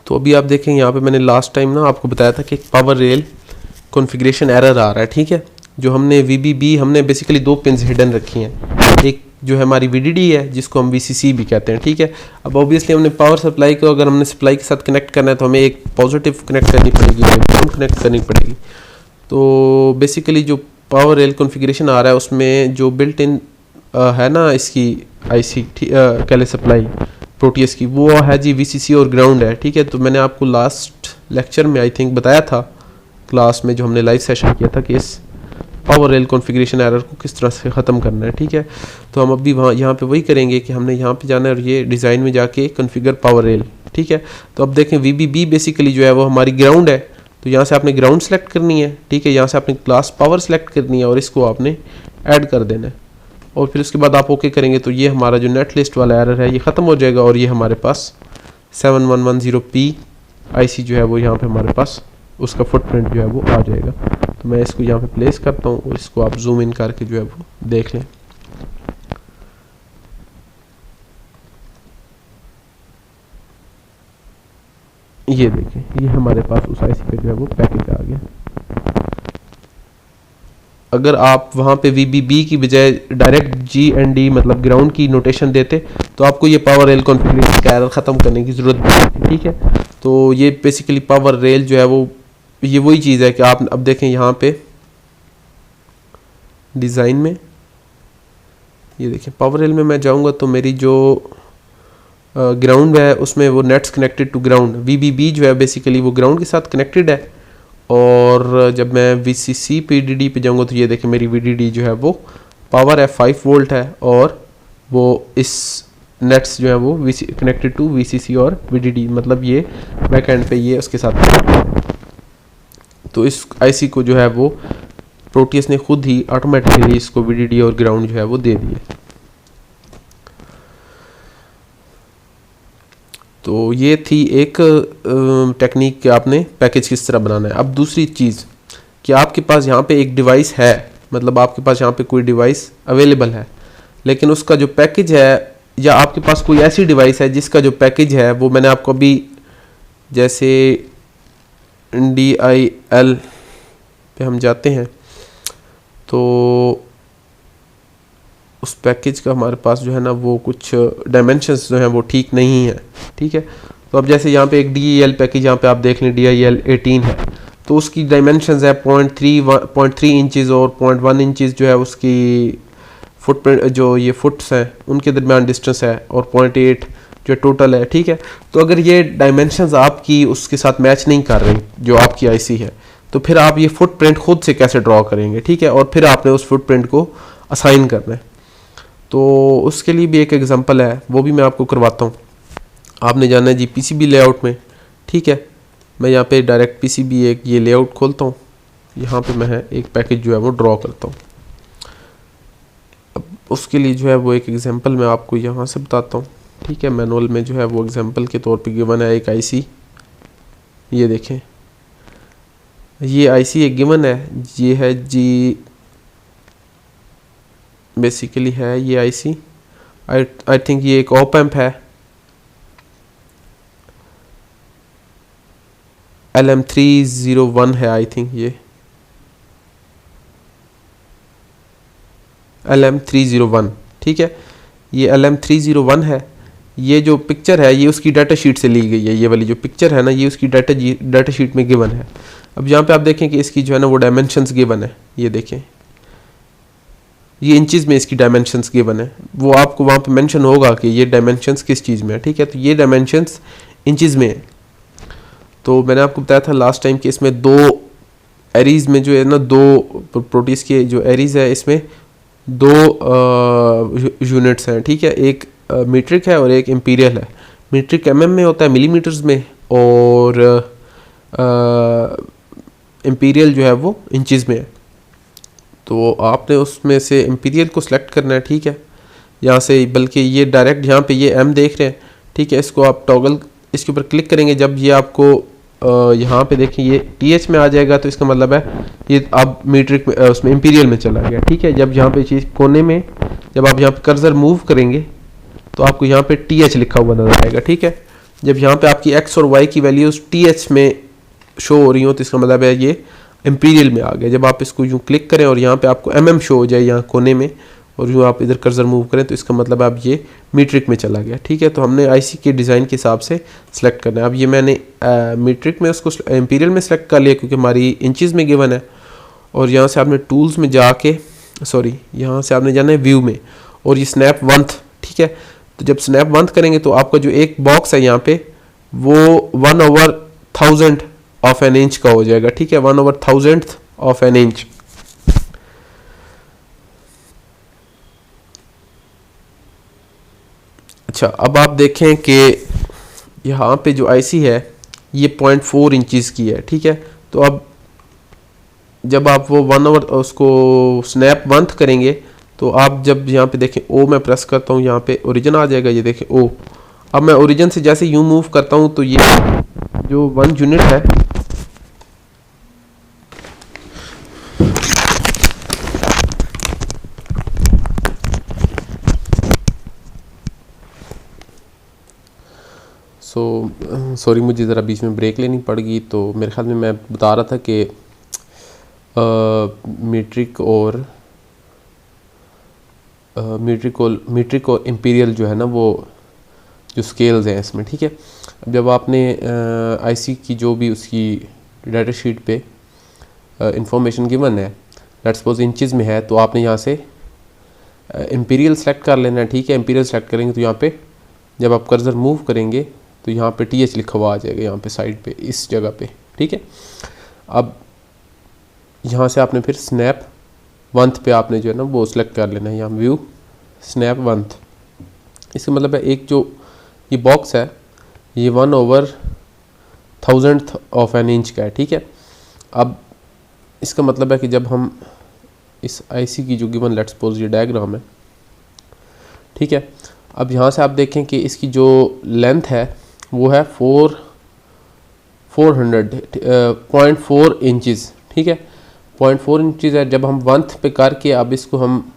तो अभी आप देखें यहाँ पे मैंने लास्ट टाइम ना आपको बताया था कि एक पावर रेल कॉन्फ़िगरेशन एरर आ रहा है। ठीक है, जो हमने VBB, हमने बेसिकली 2 पिन्स हिडन रखी हैं। एक जो है हमारी VDD है जिसको हम VCC भी कहते हैं। ठीक है, अब ऑब्वियसली हमने पावर सप्लाई को, अगर हमने सप्लाई के साथ कनेक्ट करना है तो हमें एक पॉजिटिव कनेक्ट करनी पड़ेगी, एक ग्राउंड कनेक्ट करनी पड़ेगी। तो बेसिकली जो पावर रेल कॉन्फ़िगरेशन आ रहा है उसमें जो बिल्ट इन है ना इसकी IC कह ले सप्लाई प्रोटीएस की, वो है जी VCC और ग्राउंड है। ठीक है, तो मैंने आपको लास्ट लेक्चर में आई थिंक बताया था क्लास में, जो हमने लाइव सेशन किया था, कि इस पावर रेल कॉन्फ़िगरेशन एरर को किस तरह से ख़त्म करना है। ठीक है, तो हम अभी यहाँ पे वही करेंगे कि हमने यहाँ पे जाना है और ये डिज़ाइन में जाके कॉन्फ़िगर पावर रेल। ठीक है, तो अब देखें VBB बेसिकली जो है वो हमारी ग्राउंड है, तो यहाँ से आपने ग्राउंड सेलेक्ट करनी है। ठीक है, यहाँ से आपने क्लास पावर सेलेक्ट करनी है और इसको आपने ऐड कर देना है और फिर उसके बाद आप ओके करेंगे तो ये हमारा जो नेट लिस्ट वाला एरर है ये ख़त्म हो जाएगा और ये हमारे पास 7110P IC जो है वो यहाँ पे हमारे पास उसका फुटप्रिंट जो है वो आ जाएगा। तो मैं इसको यहाँ पे प्लेस करता हूँ और इसको आप जूम इन करके जो है वो देख लें। ये देखें, ये हमारे पास उस IC पे जो है वो पैकेज आ गया। अगर आप वहाँ पे VBB की बजाय डायरेक्ट GND मतलब ग्राउंड की नोटेशन देते तो आपको ये पावर रेल कॉन्फ़िगरेशन का एरर ख़त्म करने की ज़रूरत नहीं थी। ठीक है, तो ये बेसिकली पावर रेल जो है वो ये वही चीज़ है कि आप अब देखें यहाँ पे डिज़ाइन में, ये देखें पावर रेल में मैं जाऊँगा तो मेरी जो ग्राउंड है उसमें वो nets connected to ground, VBB जो है बेसिकली वो ग्राउंड के साथ कनेक्टेड है। और जब मैं VCC PDD पे जाऊँगा तो ये देखें मेरी VDD जो है वो पावर है 5 वोल्ट है और वो इस नेट्स जो है वो कनेक्टेड टू VCC और VDD, मतलब ये बैक एंड पे ये उसके साथ। तो इस IC को जो है वो प्रोटीएस ने खुद ही ऑटोमेटिकली इसको VDD और ग्राउंड जो है वो दे दिए। तो ये थी एक टेक्निक कि आपने पैकेज किस तरह बनाना है। अब दूसरी चीज़ कि आपके पास यहाँ पे एक डिवाइस है, मतलब आपके पास यहाँ पे कोई डिवाइस अवेलेबल है लेकिन उसका जो पैकेज है, या आपके पास कोई ऐसी डिवाइस है जिसका जो पैकेज है वो मैंने आपको अभी जैसे DIL पे हम जाते हैं तो उस पैकेज का हमारे पास जो है ना वो कुछ डायमेंशंस जो हैं वो ठीक नहीं है। ठीक है, तो अब जैसे यहाँ पे एक DIL पैकेज यहाँ पे आप देख लें DIL 18 है, तो उसकी डायमेंशंस है 0.3 इंचेस और 0.1 इंचेस जो है उसकी फुटप्रिंट, जो ये फुट्स हैं उनके दरमियान डिस्टेंस है, और 0.8 जो टोटल है। ठीक है, तो अगर ये डायमेंशंस आपकी उसके साथ मैच नहीं कर रही जो आपकी IC है, तो फिर आप ये फुटप्रिंट खुद से कैसे ड्रॉ करेंगे। ठीक है, और फिर आपने उस फुटप्रिंट को असाइन करना है। तो तो उसके लिए भी एक एग्जांपल है, वो भी मैं आपको करवाता हूँ। आपने जाना है जी पीसीबी लेआउट में, ठीक है। मैं यहाँ पे डायरेक्ट पीसीबी एक ये लेआउट खोलता हूँ, यहाँ पे मैं एक पैकेज जो है वो ड्रॉ करता हूँ। अब उसके लिए जो है वो एक एग्जांपल मैं आपको यहाँ से बताता हूँ, ठीक है। मैनुअल में जो है वो एग्जांपल के तौर पे गिवन है एक आईसी, ये देखें, ये आईसी एक गिवन है, ये है जी बेसिकली है ये आईसी, आई थिंक ये एक ऑप एम्प है, LM301 है आई थिंक, ये LM301, ठीक है। ये LM301 है। ये जो पिक्चर है ये उसकी डाटा शीट से ली गई है, ये वाली जो पिक्चर है ना ये उसकी डाटा शीट में गिवन है। अब यहाँ पे आप देखें कि इसकी जो है ना वो डायमेंशंस गिवन है, ये देखें, ये इंचेस में इसकी डायमेंशंस गिवन है, वो आपको वहाँ पे मेंशन होगा कि ये डायमेंशंस किस चीज़ में है, ठीक है। तो ये डायमेंशंस इंचेस में है। तो मैंने आपको बताया था लास्ट टाइम कि इसमें दो एरीज में जो है ना, दो प्रोटीज के जो एरीज है इसमें दो यूनिट्स हैं, ठीक है। एक मीट्रिक है और एक इंपीरियल है। मीट्रिक mm में होता है, मिलीमीटर्स में, और इंपीरियल जो है वो इंचेस में है। तो आपने उसमें से इंपीरियल को सिलेक्ट करना है, ठीक है, यहाँ से, बल्कि ये डायरेक्ट यहाँ पे ये m देख रहे हैं, ठीक है। इसको आप टॉगल इसके ऊपर क्लिक करेंगे, जब ये आपको यहाँ पे देखें ये TH में आ जाएगा, तो इसका मतलब है ये अब मीट्रिक में उसमें इंपीरियल में चला गया, ठीक है। जब यहाँ पे चीज़ कोने में जब आप यहाँ पे कर्सर मूव करेंगे तो आपको यहाँ पे TH लिखा हुआ नजर आएगा, ठीक है। जब यहाँ पे आपकी x और y की वैल्यूज TH में शो हो रही हो तो इसका मतलब है ये इंपीरियल में आ गया। जब आप इसको यूँ क्लिक करें और यहाँ पे आपको mm शो हो जाए यहाँ कोने में, और यूँ आप इधर कर्सर मूव करें तो इसका मतलब अब ये मीट्रिक में चला गया, ठीक है। तो हमने आईसी के डिज़ाइन के हिसाब से सिलेक्ट करना है। अब ये मैंने मीट्रिक में उसको इंपीरियल में सेलेक्ट कर लिया क्योंकि हमारी इंचेस में गिवन है। और यहाँ से आपने टूल्स में जाके यहाँ से आपने जाना है व्यू में, और ये स्नैप वंथ, ठीक है। तो जब स्नैप वंथ करेंगे तो आपका जो एक बॉक्स है यहाँ पे वो 1/1000 ऑफ एन इंच का हो जाएगा, ठीक है, 1/1000th ऑफ एन इंच। अच्छा, अब आप देखें कि यहाँ पे जो आईसी है ये 0.4 इंचज़ की है, ठीक है। तो अब जब आप वो 1 उसको स्नैप वंथ करेंगे तो आप जब यहाँ पे देखें ओ मैं प्रेस करता हूँ, यहाँ पे ओरिजिन आ जाएगा, ये देखें ओ। अब मैं ओरिजिन से जैसे यूँ मूव करता हूँ तो ये जो 1 यूनिट है सॉरी मुझे ज़रा बीच में ब्रेक लेनी पड़ गई। तो मेरे ख्याल में मैं बता रहा था कि मीट्रिक और इंपीरियल जो है ना वो जो स्केल्स हैं इसमें, ठीक है। अब जब आपने आईसी की जो भी उसकी डाटा शीट पे इंफॉर्मेशन गिवन है, लेट्स सपोज इंचेस में है, तो आपने यहाँ से इंपीरियल सेलेक्ट कर लेना है, ठीक है। इंपीरियल सेलेक्ट करेंगे तो यहाँ पे जब आप कर्सर मूव करेंगे तो यहाँ पे TH लिखा हुआ आ जाएगा, यहाँ पे साइड पे इस जगह पे, ठीक है। अब यहाँ से आपने फिर स्नैप वंथ पे आपने जो है ना वो सिलेक्ट कर लेना है, यहाँ व्यू स्नैप वंथ। इसका मतलब है एक जो ये बॉक्स है ये 1/1000th ऑफ एन इंच का है, ठीक है। अब इसका मतलब है कि जब हम इस आईसी की जो गिवन लेट्स सपोज ये डायग्राम है, ठीक है। अब यहाँ से आप देखें कि इसकी जो लेंथ है वो है 0.4 इंचज़, ठीक है, 0.4 इंचज़ है। जब हम वंथ पे करके अब इसको हम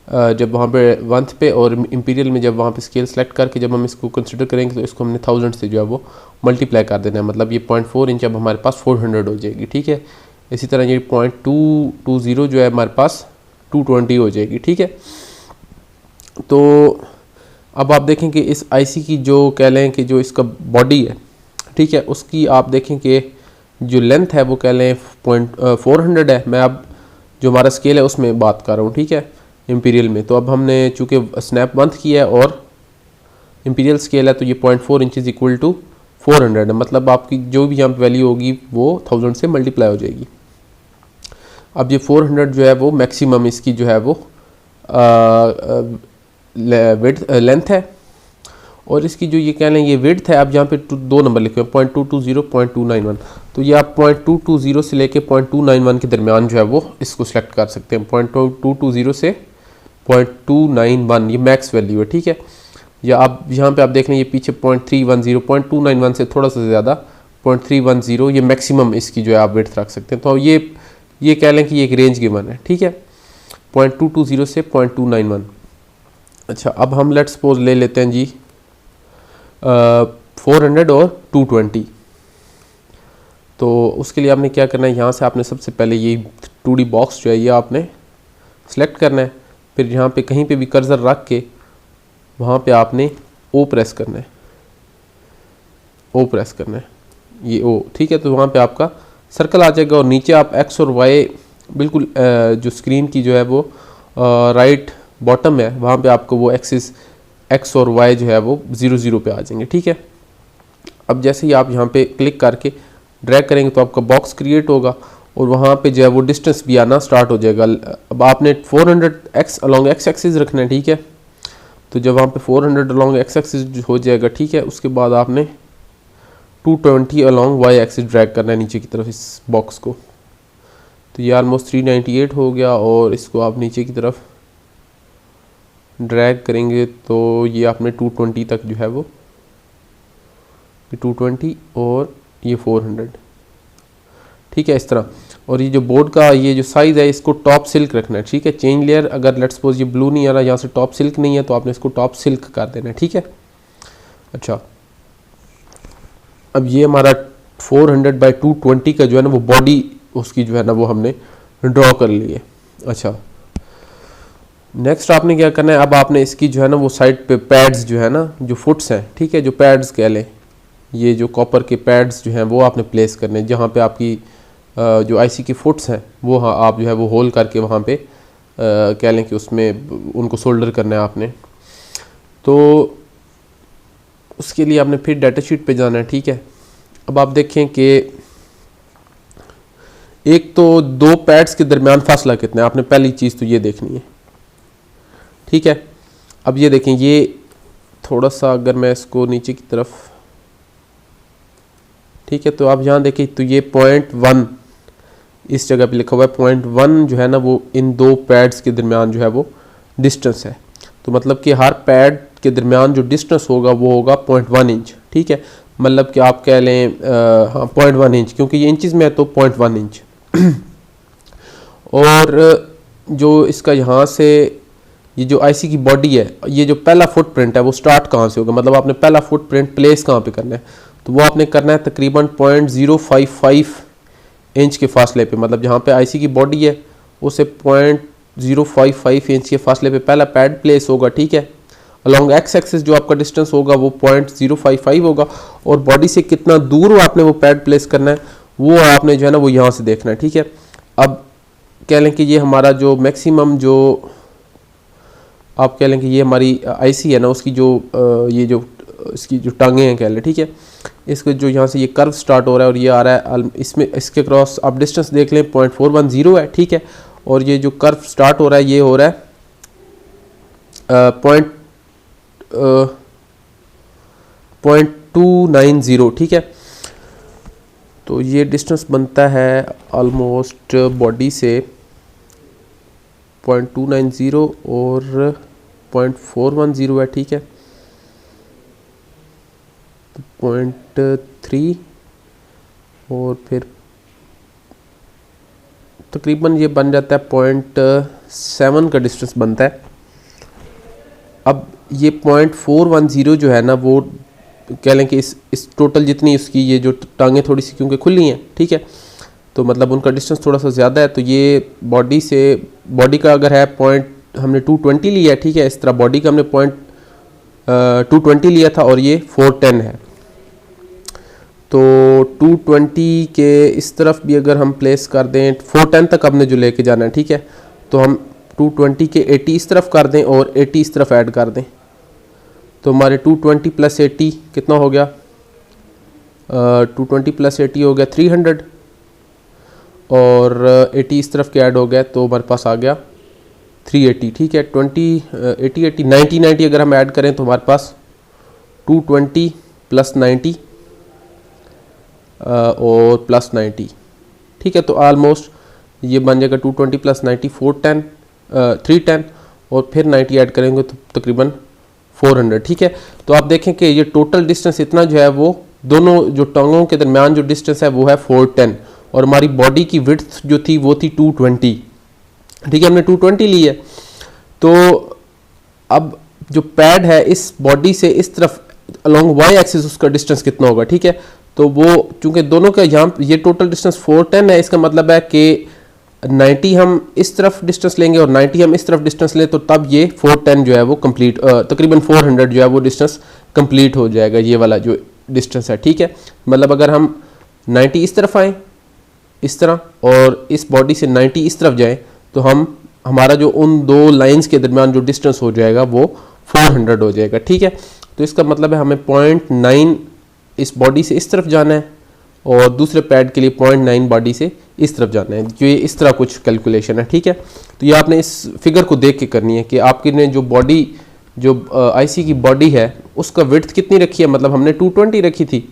जब वहाँ पे वंथ पे और इंपीरियल में जब वहाँ पे स्केल सेलेक्ट करके जब हम इसको कंसिडर करेंगे तो इसको हमने 1000 से जो है वो मल्टीप्लाई कर देना है, मतलब ये 0.4 इंच अब हमारे पास 400 हो जाएगी, ठीक है। इसी तरह ये 0.220 जो है हमारे पास 220 हो जाएगी, ठीक है। तो अब आप देखें कि इस आईसी की जो कह लें कि जो इसका बॉडी है, ठीक है, उसकी आप देखें कि जो लेंथ है वो कह लें 400 है। मैं अब जो हमारा स्केल है उसमें बात कर रहा हूँ, ठीक है, इंपीरियल में। तो अब हमने चूँकि स्नैप वंथ किया है और इंपीरियल स्केल है तो ये 0.4 इंचज़ इक्वल टू 400 है, मतलब आपकी जो भी यहाँ पर वैल्यू होगी वो 1000 से मल्टीप्लाई हो जाएगी। अब ये 400 जो है वो मैक्सिमम इसकी जो है वो विड्थ लेंथ है, और इसकी जो ये कह लें ये विड्थ है, अब यहाँ पे 2 नंबर लिखे हुए 0.220 0.291, तो ये आप 0.220 से लेके 0.291 के दरमियान जो है वो इसको सिलेक्ट कर सकते हैं। 0.220 से 0.291 ये मैक्स वैल्यू है, ठीक है। या आप यहाँ पे आप देख लें ये पीछे 0.310 0.291 से थोड़ा सा ज़्यादा 0.310 ये मैक्सिमम इसकी जो है आप विड्थ रख सकते हैं। तो ये कह लें कि ये एक रेंज गिवन है, ठीक है, 0.220 से 0.291। अच्छा, अब हम लेट्स सपोज ले लेते हैं जी 400 और 220। तो उसके लिए आपने क्या करना है, यहाँ से आपने सबसे पहले ये 2D बॉक्स जो है ये आपने सेलेक्ट करना है, फिर यहाँ पे कहीं पे भी कर्सर रख के वहाँ पे आपने O प्रेस करना है, O प्रेस करना है, ये O, ठीक है। तो वहाँ पे आपका सर्कल आ जाएगा, और नीचे आप X और Y बिल्कुल जो स्क्रीन की जो है वो राइट बॉटम है, वहाँ पे आपको वो एक्सिस X और Y जो है वो 0 0 पे आ जाएंगे, ठीक है। अब जैसे ही आप यहाँ पे क्लिक करके ड्रैग करेंगे तो आपका बॉक्स क्रिएट होगा, और वहाँ पे जो है वो डिस्टेंस भी आना स्टार्ट हो जाएगा। अब आपने 400 अलोंग X एक्सिस रखना है, ठीक है। तो जब वहाँ पे 400 अलोंग X एक्सिस हो जाएगा, ठीक है, उसके बाद आपने 220 अलोंग Y एक्सिस ड्रैग करना है नीचे की तरफ इस बॉक्स को। तो ये ऑलमोस्ट 398 हो गया, और इसको आप नीचे की तरफ ड्रैग करेंगे तो ये आपने 220 तक जो है वो 220 और ये 400, ठीक है, इस तरह। और ये जो बोर्ड का ये जो साइज़ है इसको टॉप सिल्क रखना है, ठीक है। चेंज लेयर अगर लेट्स सपोज ये ब्लू नहीं आ रहा, यहाँ से टॉप सिल्क नहीं है, तो आपने इसको टॉप सिल्क कर देना है, ठीक है। अच्छा, अब ये हमारा 400 बाई 220 का जो है ना वो बॉडी उसकी जो है ना वो हमने ड्रॉ कर ली है। अच्छा, नेक्स्ट आपने क्या करना है, अब आपने इसकी जो है ना वो साइड पे पैड्स जो है ना, जो फुट्स हैं, ठीक है, जो पैड्स कह लें, ये जो कॉपर के पैड्स जो हैं वो आपने प्लेस करने हैं, जहाँ पे आपकी जो आईसी की फुट्स हैं वो हाँ आप जो है वो होल करके वहाँ पे कह लें कि उसमें उनको सोल्डर करना है आपने। तो उसके लिए आपने फिर डाटा शीट पे जाना है, ठीक है। अब आप देखें कि एक तो 2 पैड्स के दरमियान फासला कितना है, आपने पहली चीज़ तो ये देखनी है, ठीक है। अब ये देखें, ये थोड़ा सा अगर मैं इसको नीचे की तरफ, ठीक है, तो आप यहाँ देखें तो ये 0.1 इस जगह पे लिखा हुआ है। 0.1 जो है ना वो इन 2 पैड्स के दरमियान जो है वो डिस्टेंस है। तो मतलब कि हर पैड के दरमियान जो डिस्टेंस होगा वो होगा 0.1 इंच, ठीक है। मतलब कि आप कह लें हाँ 0.1 इंच, क्योंकि ये इंचज़ में है तो 0.1 इंच। और जो इसका यहाँ से ये जो आईसी की बॉडी है, ये जो पहला फुटप्रिंट है वो स्टार्ट कहाँ से होगा, मतलब आपने पहला फुटप्रिंट प्लेस कहाँ पे करना है, तो वो आपने करना है तकरीबन 0.055 इंच के फासले पे। मतलब जहाँ पे आईसी की बॉडी है उसे 0.055 इंच के फासले पे पहला पैड प्लेस होगा, ठीक है। अलॉन्ग एक्स एक्सिस जो आपका डिस्टेंस होगा वो 0.055 होगा, और बॉडी से कितना दूर आपने वो पैड प्लेस करना है वो आपने जो है ना वो यहाँ से देखना है, ठीक है। अब कह लें कि ये हमारा जो मैक्सिमम जो आप कह लें कि ये हमारी आईसी है ना उसकी जो ये जो इसकी जो टांगे हैं कह लें, ठीक है। इसको जो यहाँ से ये कर्व स्टार्ट हो रहा है और ये आ रहा है इसमें, इसके क्रॉस आप डिस्टेंस देख लें 0.410 है, ठीक है। और ये जो कर्व स्टार्ट हो रहा है ये हो रहा है 0.290, ठीक है। तो ये डिस्टेंस बनता है ऑलमोस्ट बॉडी से 0.290 और 0.410 है, ठीक है। 0.3 और फिर तकरीबन ये बन जाता है 0.7 का डिस्टेंस बनता है। अब ये 0.410 जो है ना वो कह लें कि इस टोटल जितनी उसकी ये जो टांगें थोड़ी सी क्योंकि खुली हैं, ठीक है, तो मतलब उनका डिस्टेंस थोड़ा सा ज़्यादा है। तो ये बॉडी से बॉडी का अगर है हमने 220 लिया है, ठीक है। इस तरह बॉडी का हमने 220 लिया था और ये 410 है। तो 220 के इस तरफ भी अगर हम प्लेस कर दें 410 तक आपने जो लेके जाना है, ठीक है। तो हम 220 के 80 इस तरफ कर दें और 80 इस तरफ ऐड कर दें, तो हमारे 220 प्लस 80 कितना हो गया, 220 प्लस 80 हो गया 300 और 80 इस तरफ के ऐड हो गया, तो हमारे पास आ गया 380, ठीक है। 80 90 अगर हम ऐड करें तो हमारे पास 220 प्लस 90 और प्लस 90, ठीक है। तो ऑलमोस्ट ये बन जाएगा 220 प्लस 90 410 310 और फिर 90 ऐड करेंगे तो तकरीबन 400, ठीक है। तो आप देखें कि ये टोटल डिस्टेंस इतना जो है वो दोनों जो टांगों के दरमियान जो डिस्टेंस है वो है 410 और हमारी बॉडी की विड्थ जो थी वो थी 220, ठीक है। हमने 220 ली है। तो अब जो पैड है इस बॉडी से इस तरफ अलोंग वाई एक्सिस उसका डिस्टेंस कितना होगा, ठीक है। तो वो चूंकि दोनों का यहाँ ये टोटल डिस्टेंस 410 है, इसका मतलब है कि 90 हम इस तरफ डिस्टेंस लेंगे और 90 हम इस तरफ डिस्टेंस लें तो तब ये 410 जो है वो कंप्लीट तकरीबन 400 जो है वो डिस्टेंस कंप्लीट हो जाएगा, ये वाला जो डिस्टेंस है, ठीक है। मतलब अगर हम 90 इस तरफ आए इस तरह और इस बॉडी से 90 इस तरफ जाए तो हमारा जो उन दो लाइंस के दरमियान जो डिस्टेंस हो जाएगा वो 400 हो जाएगा, ठीक है। तो इसका मतलब है हमें 0.9 इस बॉडी से इस तरफ जाना है और दूसरे पैड के लिए 0.9 बॉडी से इस तरफ जाना है। जो ये इस तरह कुछ कैलकुलेशन है, ठीक है। तो ये आपने इस फिगर को देख के करनी है कि आपकी ने जो बॉडी जो आईसी की बॉडी है उसका विड्थ कितनी रखी है, मतलब हमने 220 रखी थी।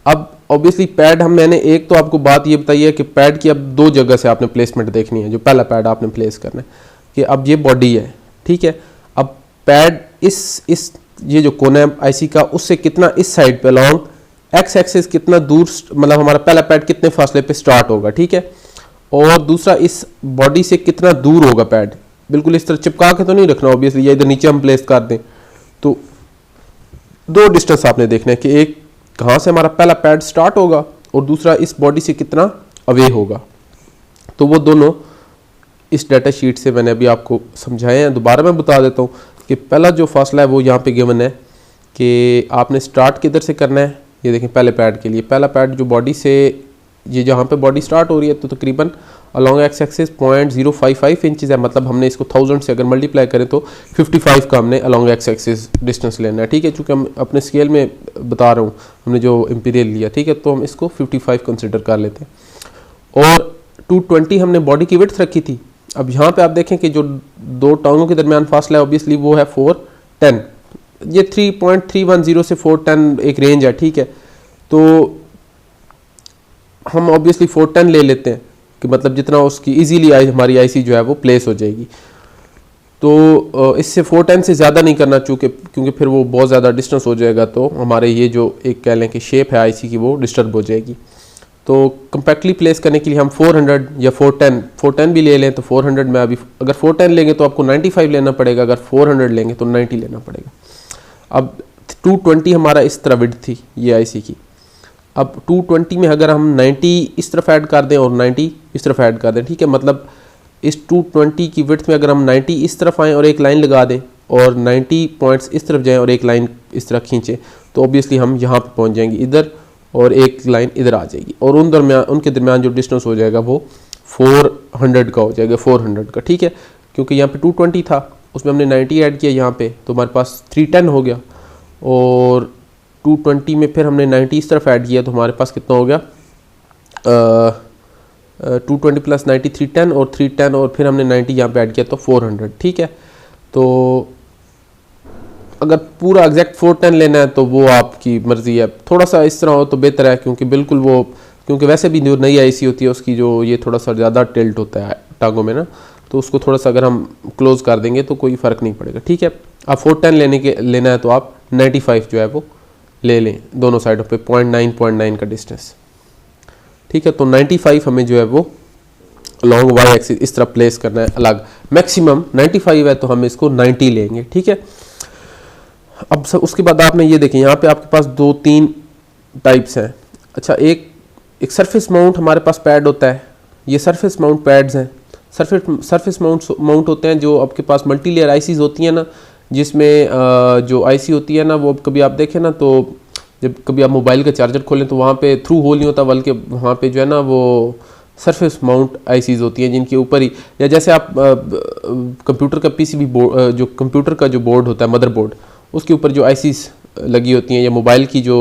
अब ऑब्वियसली पैड मैंने एक तो आपको बात ये बताई है कि पैड की अब दो जगह से आपने प्लेसमेंट देखनी है। जो पहला पैड आपने प्लेस करना है कि अब ये बॉडी है, ठीक है। अब पैड इस ये जो कोना है आईसी का उससे कितना इस साइड पे लॉन्ग एक्स एक्सिस कितना दूर, मतलब हमारा पहला पैड कितने फासले पे स्टार्ट होगा, ठीक है। और दूसरा इस बॉडी से कितना दूर होगा पैड, बिल्कुल इस तरह चिपका के तो नहीं रखना ऑब्वियसली, या इधर नीचे हम प्लेस कर दें। तो दो डिस्टेंस आपने देखना है कि एक कहाँ से हमारा पहला पैड स्टार्ट होगा और दूसरा इस बॉडी से कितना अवे होगा। तो वो दोनों इस डाटा शीट से मैंने अभी आपको समझाए हैं। दोबारा मैं बता देता हूँ कि पहला जो फासला है वो यहाँ पे गिवन है कि आपने स्टार्ट किधर से करना है। ये देखें पहले पैड के लिए पहला पैड जो बॉडी से ये जहाँ पे बॉडी स्टार्ट हो रही है तो तकरीबन अलॉन्ग एक्स एक्सिस 0.055 इंचज़ है, मतलब हमने इसको 1000 से अगर मल्टीप्लाई करें तो 55 का हमने अलॉन्ग एक्स एक्सिस डिस्टेंस लेना है, ठीक है। चूँकि हम अपने स्केल में बता रहा हूँ, हमने जो इंपीरियल लिया, ठीक है, तो हम इसको 55 कंसिडर कर लेते हैं। और 220 हमने बॉडी की विड्थ रखी थी। अब यहाँ पे आप देखें कि जो दो टांगों के दरमियान फासला है ऑब्वियसली वो है 410, ये 3.310 से 410 एक रेंज है, ठीक है। तो हम ऑब्वियसली 410 ले लेते हैं कि मतलब जितना उसकी इजीली हमारी आईसी जो है वो प्लेस हो जाएगी। तो इससे 410 से ज़्यादा नहीं करना क्योंकि फिर वो बहुत ज़्यादा डिस्टेंस हो जाएगा, तो हमारे ये जो एक कह लें कि शेप है आईसी की वो डिस्टर्ब हो जाएगी। तो कम्पैक्टली प्लेस करने के लिए हम 400 या 410 भी ले लें तो 400 में अभी अगर 410 लेंगे तो आपको 95 लेना पड़ेगा, अगर 400 लेंगे तो 90 लेना पड़ेगा। अब 220 हमारा इस तरह विड्थ थी ये आईसी की। अब 220 में अगर हम 90 इस तरफ ऐड कर दें और 90 इस तरफ ऐड कर दें, ठीक है, मतलब इस 220 की विड्थ में अगर हम 90 इस तरफ आएँ और एक लाइन लगा दें और 90 पॉइंट्स इस तरफ जाएँ और एक लाइन इस तरह खींचें तो ऑब्वियसली हम यहाँ पे पहुँच जाएंगे इधर और एक लाइन इधर आ जाएगी और उनके दरमियान जो डिस्टेंस हो जाएगा वो 400 का हो जाएगा, 400 का, ठीक है। क्योंकि यहाँ पे 220 था उसमें हमने 90 ऐड किया यहाँ पे तो हमारे पास 310 हो गया और 220 में फिर हमने 90 इस तरफ ऐड किया तो हमारे पास कितना हो गया 220 प्लस 90 310 और 310 और फिर हमने 90 यहाँ पे ऐड किया तो 400, ठीक है। तो अगर पूरा एग्जैक्ट 410 लेना है तो वो आपकी मर्ज़ी है, थोड़ा सा इस तरह हो तो बेहतर है क्योंकि वैसे भी जो नई आईसी होती है उसकी जो ये थोड़ा सा ज़्यादा टिल्ट होता है टांगों में ना, तो उसको थोड़ा सा अगर हम क्लोज कर देंगे तो कोई फ़र्क नहीं पड़ेगा, ठीक है। आप 410 लेना है तो आप 95 जो है वो ले लें दोनों साइडों पे 0.9 का डिस्टेंस, ठीक है। तो 95 हमें जो है वो लॉन्ग वाई एक्सिस इस तरह प्लेस करना है अलग, मैक्सिमम 95 है तो हम इसको 90 लेंगे, ठीक है। अब उसके बाद आपने ये देखें यहाँ पे आपके पास 2-3 टाइप्स हैं। अच्छा, एक सरफेस माउंट हमारे पास पैड होता है, ये सरफेस माउंट पैड्स हैं। सरफेस माउंट होते हैं जो आपके पास मल्टी लेयर आईसीज होती हैं ना, जिसमें जो आईसी होती है ना वो कभी आप देखें ना तो जब कभी आप मोबाइल का चार्जर खोलें तो वहाँ पे थ्रू होल नहीं होता बल्कि वहाँ पे जो है ना वो सरफेस माउंट आईसीज होती हैं जिनके ऊपर ही, या जैसे आप कंप्यूटर का पीसीबी बोर्ड जो कंप्यूटर का जो बोर्ड होता है मदरबोर्ड उसके ऊपर जो आईसीज लगी होती हैं या मोबाइल की जो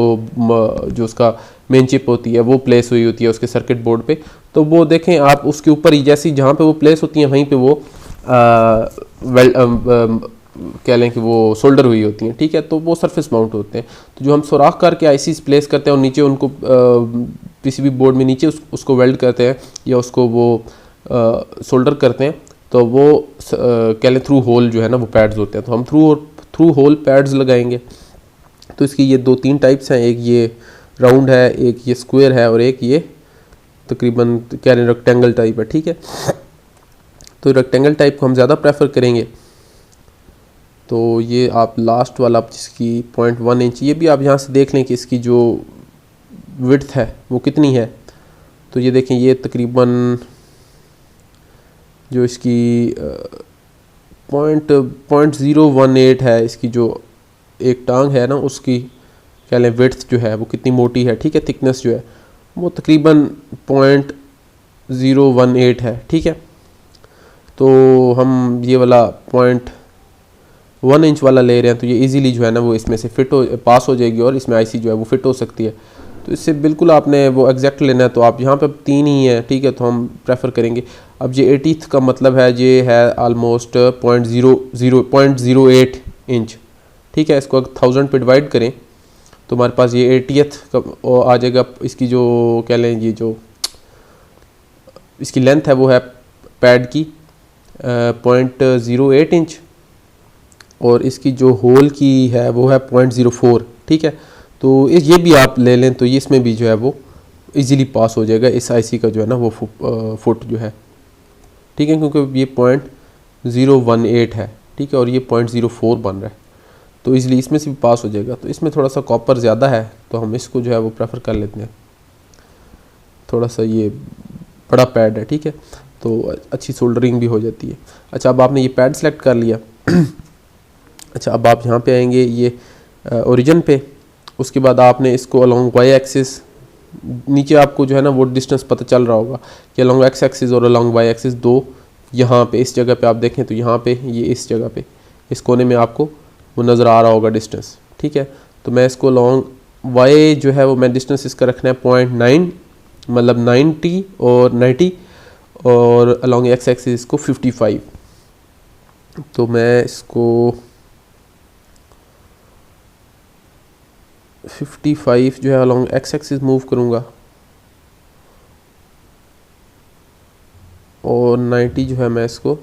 उसका मेन चिप होती है वो प्लेस हुई होती है उसके सर्किट बोर्ड पे, तो वो देखें आप उसके ऊपर ही जैसी जहाँ पे वो प्लेस होती हैं वहीं पे वो वेल कह लें कि वो सोल्डर हुई होती हैं, ठीक है, तो वो सरफेस माउंट होते हैं। तो जो हम सुराख करके आईसीज प्लेस करते हैं और नीचे उनको पीसीबी बोर्ड में नीचे उसको वेल्ड करते हैं या उसको वो सोल्डर करते हैं, तो वो कह लें थ्रू होल जो है ना वो पैड्स होते हैं। तो हम थ्रू होल पैड्स लगाएंगे। तो इसकी ये 2-3 टाइप्स हैं, एक ये राउंड है, एक ये स्क्वायर है और एक ये तकरीबन कह रहे रेक्टेंगल टाइप है, ठीक है। तो रेक्टेंगल टाइप को हम ज़्यादा प्रेफर करेंगे। तो ये आप लास्ट वाला जिसकी 0.1 इंच, ये भी आप यहाँ से देख लें कि इसकी जो विड्थ है वो कितनी है। तो ये देखें, ये तकरीबन जो इसकी 0.018 है, इसकी जो एक टांग है ना उसकी कह लें विड्थ जो है वो कितनी मोटी है, ठीक है। थिकनेस जो है वो तकरीबन 0.018 है, ठीक है। तो हम ये वाला 0.1 इंच वाला ले रहे हैं, तो ये इजीली जो है ना वो इसमें से पास हो जाएगी और इसमें आईसी जो है वो फिट हो सकती है। तो इससे बिल्कुल आपने वो एग्जैक्ट लेना है। तो आप यहाँ पे 3 ही है, ठीक है, तो हम प्रेफर करेंगे। अब ये 80th का मतलब है ये है आलमोस्ट 0.08 इंच, ठीक है। इसको 1000 पे डिवाइड करें तो हमारे पास ये 80th का आ जाएगा। इसकी जो कह लें ये जो इसकी लेंथ है वो है पैड की 0.08 इंच और इसकी जो होल की है वो है 0.04, ठीक है। तो ये भी आप ले लें तो ये इसमें भी जो है वो इजीली पास हो जाएगा इस आईसी का जो है ना वो फुट जो है, ठीक है, क्योंकि ये 0.018 है, ठीक है, और ये 0.04 बन रहा है, तो इजीली इसमें से भी पास हो जाएगा। तो इसमें थोड़ा सा कॉपर ज़्यादा है तो हम इसको जो है वो प्रेफर कर लेते हैं। थोड़ा सा ये बड़ा पैड है, ठीक है, तो अच्छी सोल्डरिंग भी हो जाती है। अच्छा, अब आपने ये पैड सेलेक्ट कर लिया। अच्छा, अब आप यहाँ पे आएंगे ये ओरिजिन पे। उसके बाद आपने इसको अलोंग वाई एक्सिस, नीचे आपको जो है ना वो डिस्टेंस पता चल रहा होगा कि अलोंग एक्स एक्सिस और अलोंग वाई एक्सिस दो यहाँ पे इस जगह पे आप देखें तो यहाँ पे ये इस जगह पे इस कोने में आपको वो नज़र आ रहा होगा डिस्टेंस, ठीक है। तो मैं इसको अलोंग वाई जो है वो मैं डिस्टेंस इसका रखना है 0.9 मतलब 90 और 90 और अलोंग एक्स एक्सिस इसको 55। तो मैं इसको 55 जो है अलोंग एक्स एक्सिस मूव करूँगा और 90 जो है मैं इसको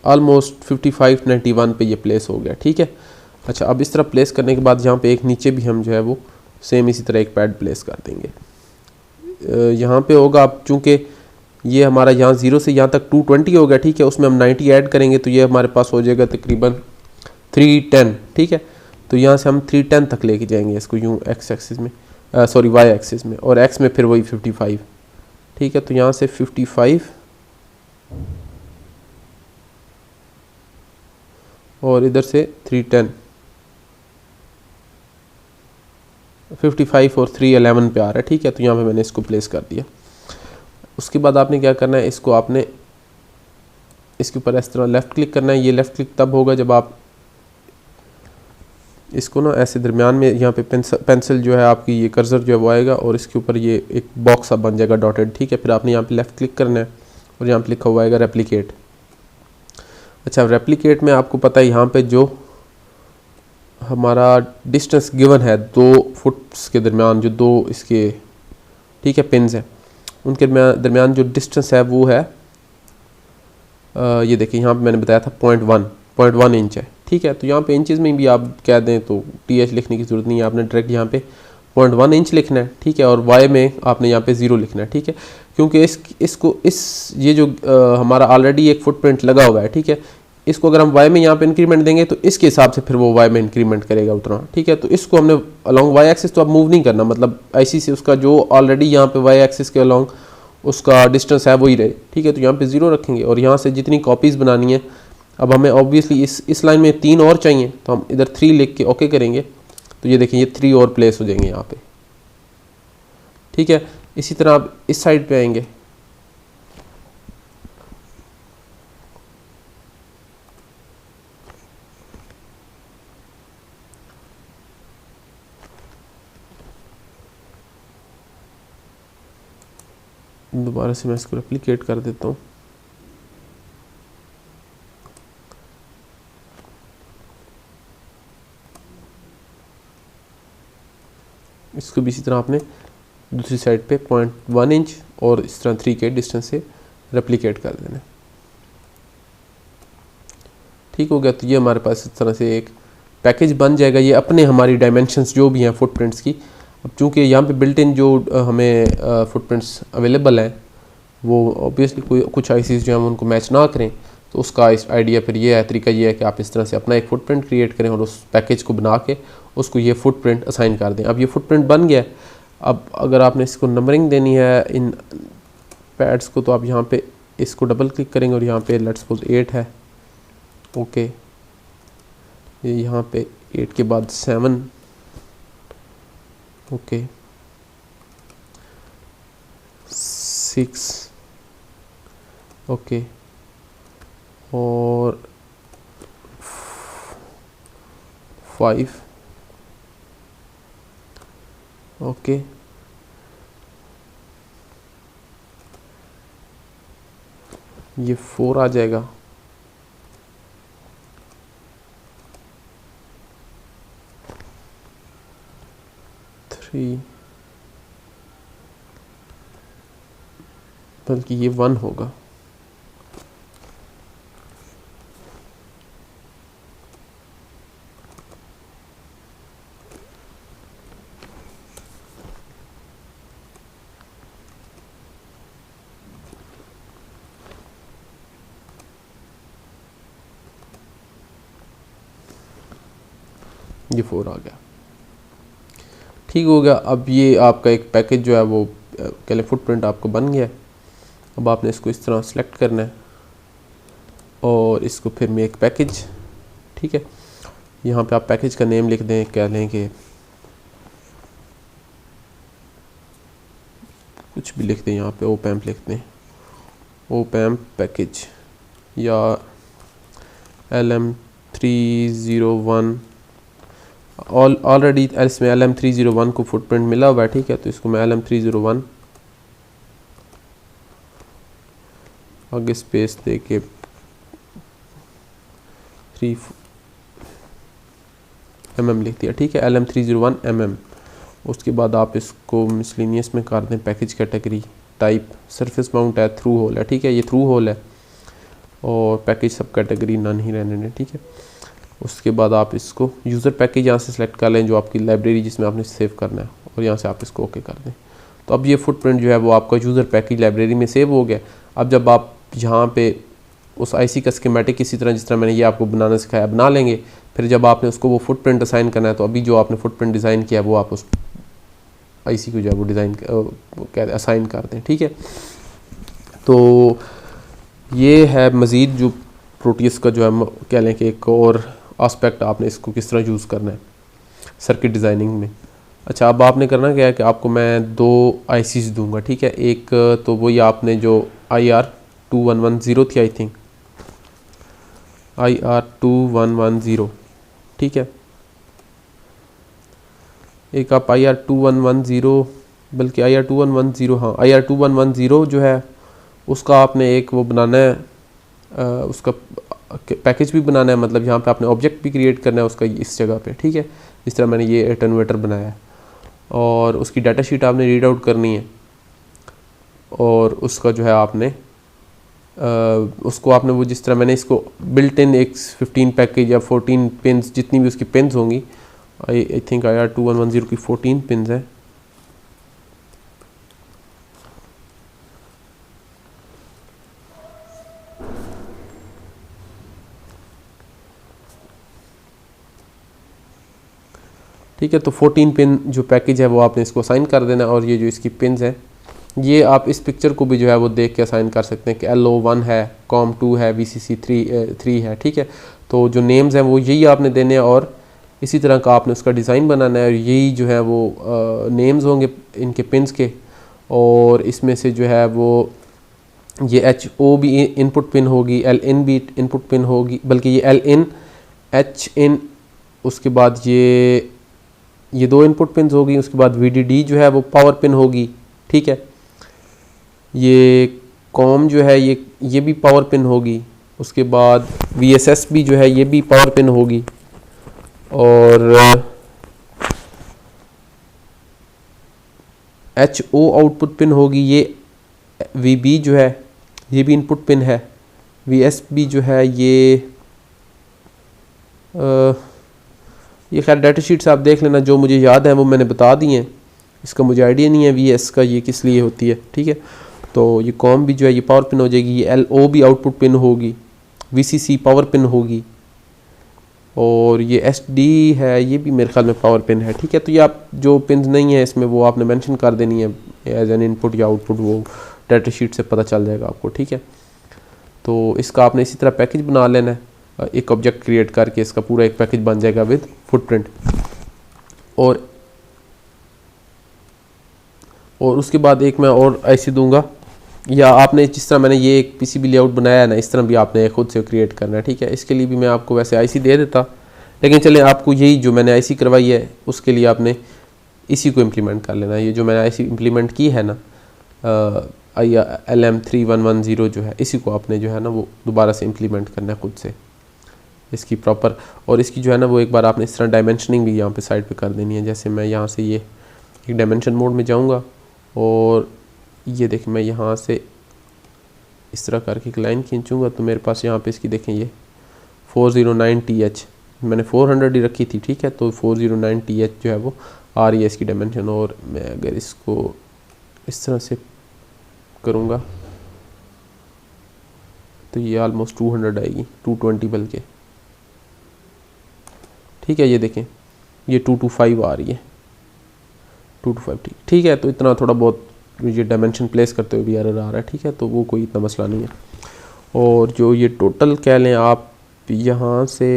ऑलमोस्ट 55-91 पे ये प्लेस हो गया, ठीक है। अच्छा, अब इस तरह प्लेस करने के बाद यहाँ पे एक नीचे भी हम जो है वो सेम इसी तरह एक पैड प्लेस कर देंगे। यहाँ पे होगा आप चूँकि ये हमारा यहाँ 0 से यहाँ तक 220 हो गया, ठीक है, उसमें हम 90 ऐड करेंगे तो ये हमारे पास हो जाएगा तकरीबन 310, ठीक है। तो यहाँ से हम 310 तक लेके जाएंगे इसको यूँ एक्स एक्सिस में, सॉरी वाई एक्सिस में, और एक्स में फिर वही 55, ठीक है। तो यहाँ से 55 और इधर से 310, 55 और 311 पे आ रहा है, ठीक है। तो यहाँ पे मैंने इसको प्लेस कर दिया। उसके बाद आपने क्या करना है, इसको आपने इसके ऊपर इस तरह लेफ़्ट क्लिक करना है। ये लेफ़्ट क्लिक तब होगा जब आप इसको ना ऐसे दरमियान में यहाँ पे पेंसिल जो है आपकी ये कर्सर जो है वो आएगा और इसके ऊपर ये एक बॉक्स सा बन जाएगा डॉटेड, ठीक है। फिर आपने यहाँ पे लेफ़्ट क्लिक करना है और यहाँ पे लिखा हुआ आएगा रेप्लिकेट। अच्छा, रेप्लिकेट में आपको पता है यहाँ पे जो हमारा डिस्टेंस गिवन है 2 फुट्स के दरमियान जो दो इसके, ठीक है, पिन्स हैं, उनके दरमियान जो डिस्टेंस है वो है ये देखिए यहाँ पे मैंने बताया था 0.1 इंच है, ठीक है। तो यहाँ पे इंचेस में भी आप कह दें तो TH लिखने की ज़रूरत नहीं है, आपने डायरेक्ट यहाँ पे 0.1 इंच लिखना है, ठीक है, और वाई में आपने यहाँ पे 0 लिखना है, ठीक है, क्योंकि ये जो हमारा ऑलरेडी एक फुटप्रिंट लगा हुआ है, ठीक है, इसको अगर हम वाई में यहाँ पे इंक्रीमेंट देंगे तो इसके हिसाब से फिर वो वाई में इंक्रीमेंट करेगा उतना, ठीक है। तो इसको हमने अलोंग वाई एक्सिस तो अब मूव नहीं करना, मतलब ऐसी से उसका जो ऑलरेडी यहाँ पे वाई एक्सिस के अलोंग उसका डिस्टेंस है वही रहे, ठीक है। तो यहाँ पे 0 रखेंगे और यहाँ से जितनी कॉपीज़ बनानी है, अब हमें ऑब्वियसली इस लाइन में 3 और चाहिए तो हम इधर 3 लिख के ओके करेंगे। तो ये देखिए ये 3 और प्लेस हो जाएंगे यहाँ पे, ठीक है। इसी तरह आप इस साइड पे आएंगे, दोबारा से मैं इसको रेप्लिकेट कर देता हूँ। इसको भी इसी तरह आपने दूसरी साइड पे 0.1 इंच और इस तरह 3 के डिस्टेंस से रेप्लिकेट कर देना। ठीक हो गया। तो ये हमारे पास इस तरह से एक पैकेज बन जाएगा। ये अपने हमारी डायमेंशंस जो भी हैं फुटप्रिंट्स की, अब चूँकि यहाँ पे बिल्ट इन जो हमें फुटप्रिंट्स अवेलेबल हैं वो ऑब्वियसली कोई कुछ आईसीज जो हम उनको मैच ना करें, तो उसका इस आइडिया फिर ये है, तरीका ये है कि आप इस तरह से अपना एक फुटप्रिंट क्रिएट करें और उस पैकेज को बना के उसको ये फुटप्रिंट असाइन कर दें। अब ये फुटप्रिंट बन गया। अब अगर आपने इसको नंबरिंग देनी है इन पैड्स को, तो आप यहाँ पे इसको डबल क्लिक करेंगे और यहाँ पे लेट्स सपोज 8 है। ओके, ये यहाँ पे 8 के बाद 7, ओके 6, ओके और 5, ओके ये 4 आ जाएगा। बल्कि ये 1 होगा। ये 4 आ गया। ठीक हो गया। अब ये आपका एक पैकेज जो है वो कह लें फुटप्रिंट आपको बन गया है। अब आपने इसको इस तरह सेलेक्ट करना है और इसको फिर मेक पैकेज। ठीक है, यहाँ पे आप पैकेज का नेम लिख दें, कह लें कि कुछ भी लिख दें, यहाँ पे ओपैम्प लिख दें, ओपैम्प पैकेज या LM301। ऑलरेडी इसमें LM301 को फुटप्रिंट मिला हुआ है। ठीक है, तो इसको मैं LM301 आगे स्पेस दे के 3 mm लिख दिया। ठीक है, LM301 mm। उसके बाद आप इसको मिसलिनियस में कर दें, package category type surface mount है, थ्रू होल है। ठीक है, ये थ्रू होल है और पैकेज सब कैटेगरी नन ही रहने दें। ठीक है, उसके बाद आप इसको यूज़र पैकेज यहाँ से सिलेक्ट कर लें, जो आपकी लाइब्रेरी जिसमें आपने सेव करना है, और यहाँ से आप इसको ओके कर दें। तो अब ये फुटप्रिंट जो है वो आपका यूज़र पैकेज लाइब्रेरी में सेव हो गया। अब जब आप यहाँ पे उस आईसी का स्कीमेटिक इसी तरह जिस तरह मैंने ये आपको बनाना सिखाया बना लेंगे, फिर जब आपने उसको वो फुटप्रिंट असाइन करना है, तो अभी जो आपने फुटप्रिंट डिज़ाइन किया है वो आप उस आईसी को जो है वो डिज़ाइन असाइन कर दें। ठीक है, तो ये है मज़ीद जो प्रोटियस का जो है कह लें कि एक और एस्पेक्ट, आपने इसको किस तरह यूज़ करना है सर्किट डिज़ाइनिंग में। अच्छा, अब आपने करना क्या है कि आपको मैं 2 आईसीज दूंगा। ठीक है, एक तो वही आपने जो IR2110 थी, आई थिंक IR2110। ठीक है, एक आप IR2110, बल्कि IR2110, हाँ IR2110 जो है उसका आपने एक वो बनाना है, उसका पैकेज भी बनाना है, मतलब यहाँ पे आपने ऑब्जेक्ट भी क्रिएट करना है उसका इस जगह पे। ठीक है, इस तरह मैंने ये एटेन्यूएटर बनाया है और उसकी डाटा शीट आपने रीड आउट करनी है और उसका जो है आपने उसको आपने वो जिस तरह मैंने इसको बिल्ट इन एक 15 पैकेज या 14 पिन्स जितनी भी उसकी पिन्स होंगी, आई थिंक IR2110 की 14 पिन्स है। ठीक है, तो 14 पिन जो पैकेज है वो आपने इसको असाइन कर देना, और ये जो इसकी पिन्स हैं ये आप इस पिक्चर को भी जो है वो देख के असाइन कर सकते हैं कि LO1 है, COM2 है, VCC3 है। ठीक है, तो जो नेम्स हैं वो यही आपने देने हैं और इसी तरह का आपने उसका डिज़ाइन बनाना है, और यही जो है वो नेम्स होंगे इनके पिन्स के। और इसमें से जो है वो ये HO भी इनपुट पिन होगी, LN भी इनपुट पिन होगी, बल्कि ये LN HN, उसके बाद ये 2 इनपुट पिन होगी, उसके बाद VDD जो है वो पावर पिन होगी। ठीक है, ये कॉम जो है ये भी पावर पिन होगी। उसके बाद VSS भी जो है ये भी पावर पिन होगी। और HO आउटपुट पिन होगी। ये VB जो है ये भी इनपुट पिन है। VSB जो है ये खैर डाटा शीट से आप देख लेना, जो मुझे याद है वो मैंने बता दिए हैं। इसका मुझे आइडिया नहीं है VS का ये किस लिए होती है, ठीक है। तो ये कॉम भी जो है ये पावर पिन हो जाएगी। ये LO भी आउटपुट पिन होगी। VCC पावर पिन होगी। और ये SD है ये भी मेरे ख्याल में पावर पिन है, ठीक है। तो ये आप जो पिन नहीं है इसमें वो आपने मेंशन कर देनी है एज एन इनपुट या आउटपुट, वो डाटा शीट से पता चल जाएगा आपको, ठीक है। तो इसका आपने इसी तरह पैकेज बना लेना है, एक ऑब्जेक्ट क्रिएट करके इसका पूरा एक पैकेज बन जाएगा विद फुटप्रिंट। और उसके बाद एक मैं और IC दूंगा, या आपने जिस तरह मैंने ये एक PCB लेआउट बनाया है ना, इस तरह भी आपने खुद से क्रिएट करना है, ठीक है। इसके लिए भी मैं आपको वैसे IC दे देता, लेकिन चले आपको यही जो मैंने IC करवाई है उसके लिए आपने इसी को इम्प्लीमेंट कर लेना है। ये जो मैंने IC इम्प्लीमेंट की है ना LM3110 जो है, इसी को आपने जो है ना वो दोबारा से इम्प्लीमेंट करना है खुद से इसकी प्रॉपर। और इसकी जो है ना वो एक बार आपने इस तरह डायमेंशनिंग भी यहाँ पे साइड पे कर देनी है। जैसे मैं यहाँ से ये एक डायमेंशन मोड में जाऊँगा और ये देखें मैं यहाँ से इस तरह करके एक लाइन खींचूँगा तो मेरे पास यहाँ पे इसकी देखें ये 409TH मैंने 400 ही रखी थी, ठीक है। तो 409TH जो है वो आ रही है इसकी डायमेंशन। और मैं अगर इसको इस तरह से करूँगा तो ये ऑलमोस्ट 200 आएगी, 220 बल्कि, ठीक है। ये देखें ये 225 आ रही है, 225, ठीक है। तो इतना थोड़ा बहुत ये डायमेंशन प्लेस करते हुए भी एरर आ रहा है, ठीक है। तो वो कोई इतना मसला नहीं है। और जो ये टोटल कह लें आप यहाँ से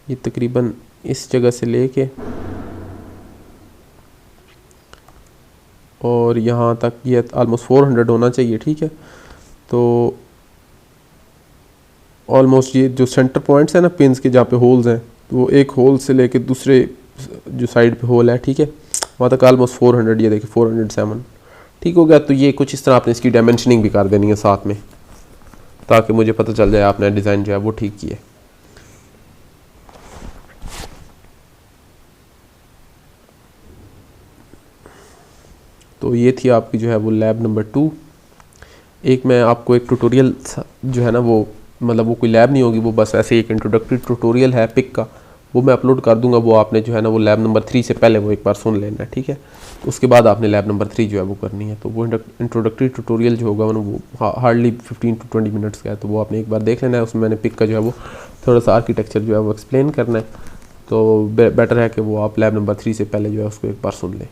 ये तकरीबन इस जगह से लेके और यहाँ तक ये ऑलमोस्ट 400 होना चाहिए, ठीक है। तो ऑलमोस्ट ये जो सेंटर पॉइंट्स हैं ना पिंस के जहाँ पे होल्स हैं, तो वो एक होल से लेके दूसरे जो साइड पे होल है, ठीक है, वहाँ तक ऑलमोस्ट 400, ये देखिए 407, ठीक हो गया। तो ये कुछ इस तरह आपने इसकी डायमेंशनिंग भी कर देनी है साथ में, ताकि मुझे पता चल जाए आपने डिज़ाइन जो है वो ठीक किया है। तो ये थी आपकी जो है वो लैब नंबर 2। एक मैं आपको एक ट्यूटोरियल जो है ना वो मतलब वो कोई लैब नहीं होगी, वो बस ऐसे एक इंट्रोडक्टरी ट्यूटोरियल है पिक का, वो मैं अपलोड कर दूंगा। वो आपने जो है ना वो लैब नंबर 3 से पहले वो एक बार सुन लेना है, ठीक है। उसके बाद आपने लैब नंबर 3 जो है वो करनी है। तो वो इंट्रोडक्टरी ट्यूटोरियल जो होगा वो हार्डली 15 to 20 मिनट्स का है, तो वो आपने एक बार देख लेना है। उसमें मैंने पिक का जो है वो थोड़ा सा आर्किटेक्चर जो है वो एक्सप्लेन करना है। तो बेटर है कि वो आप लैब नंबर 3 से पहले जो है उसको एक बार सुन लें।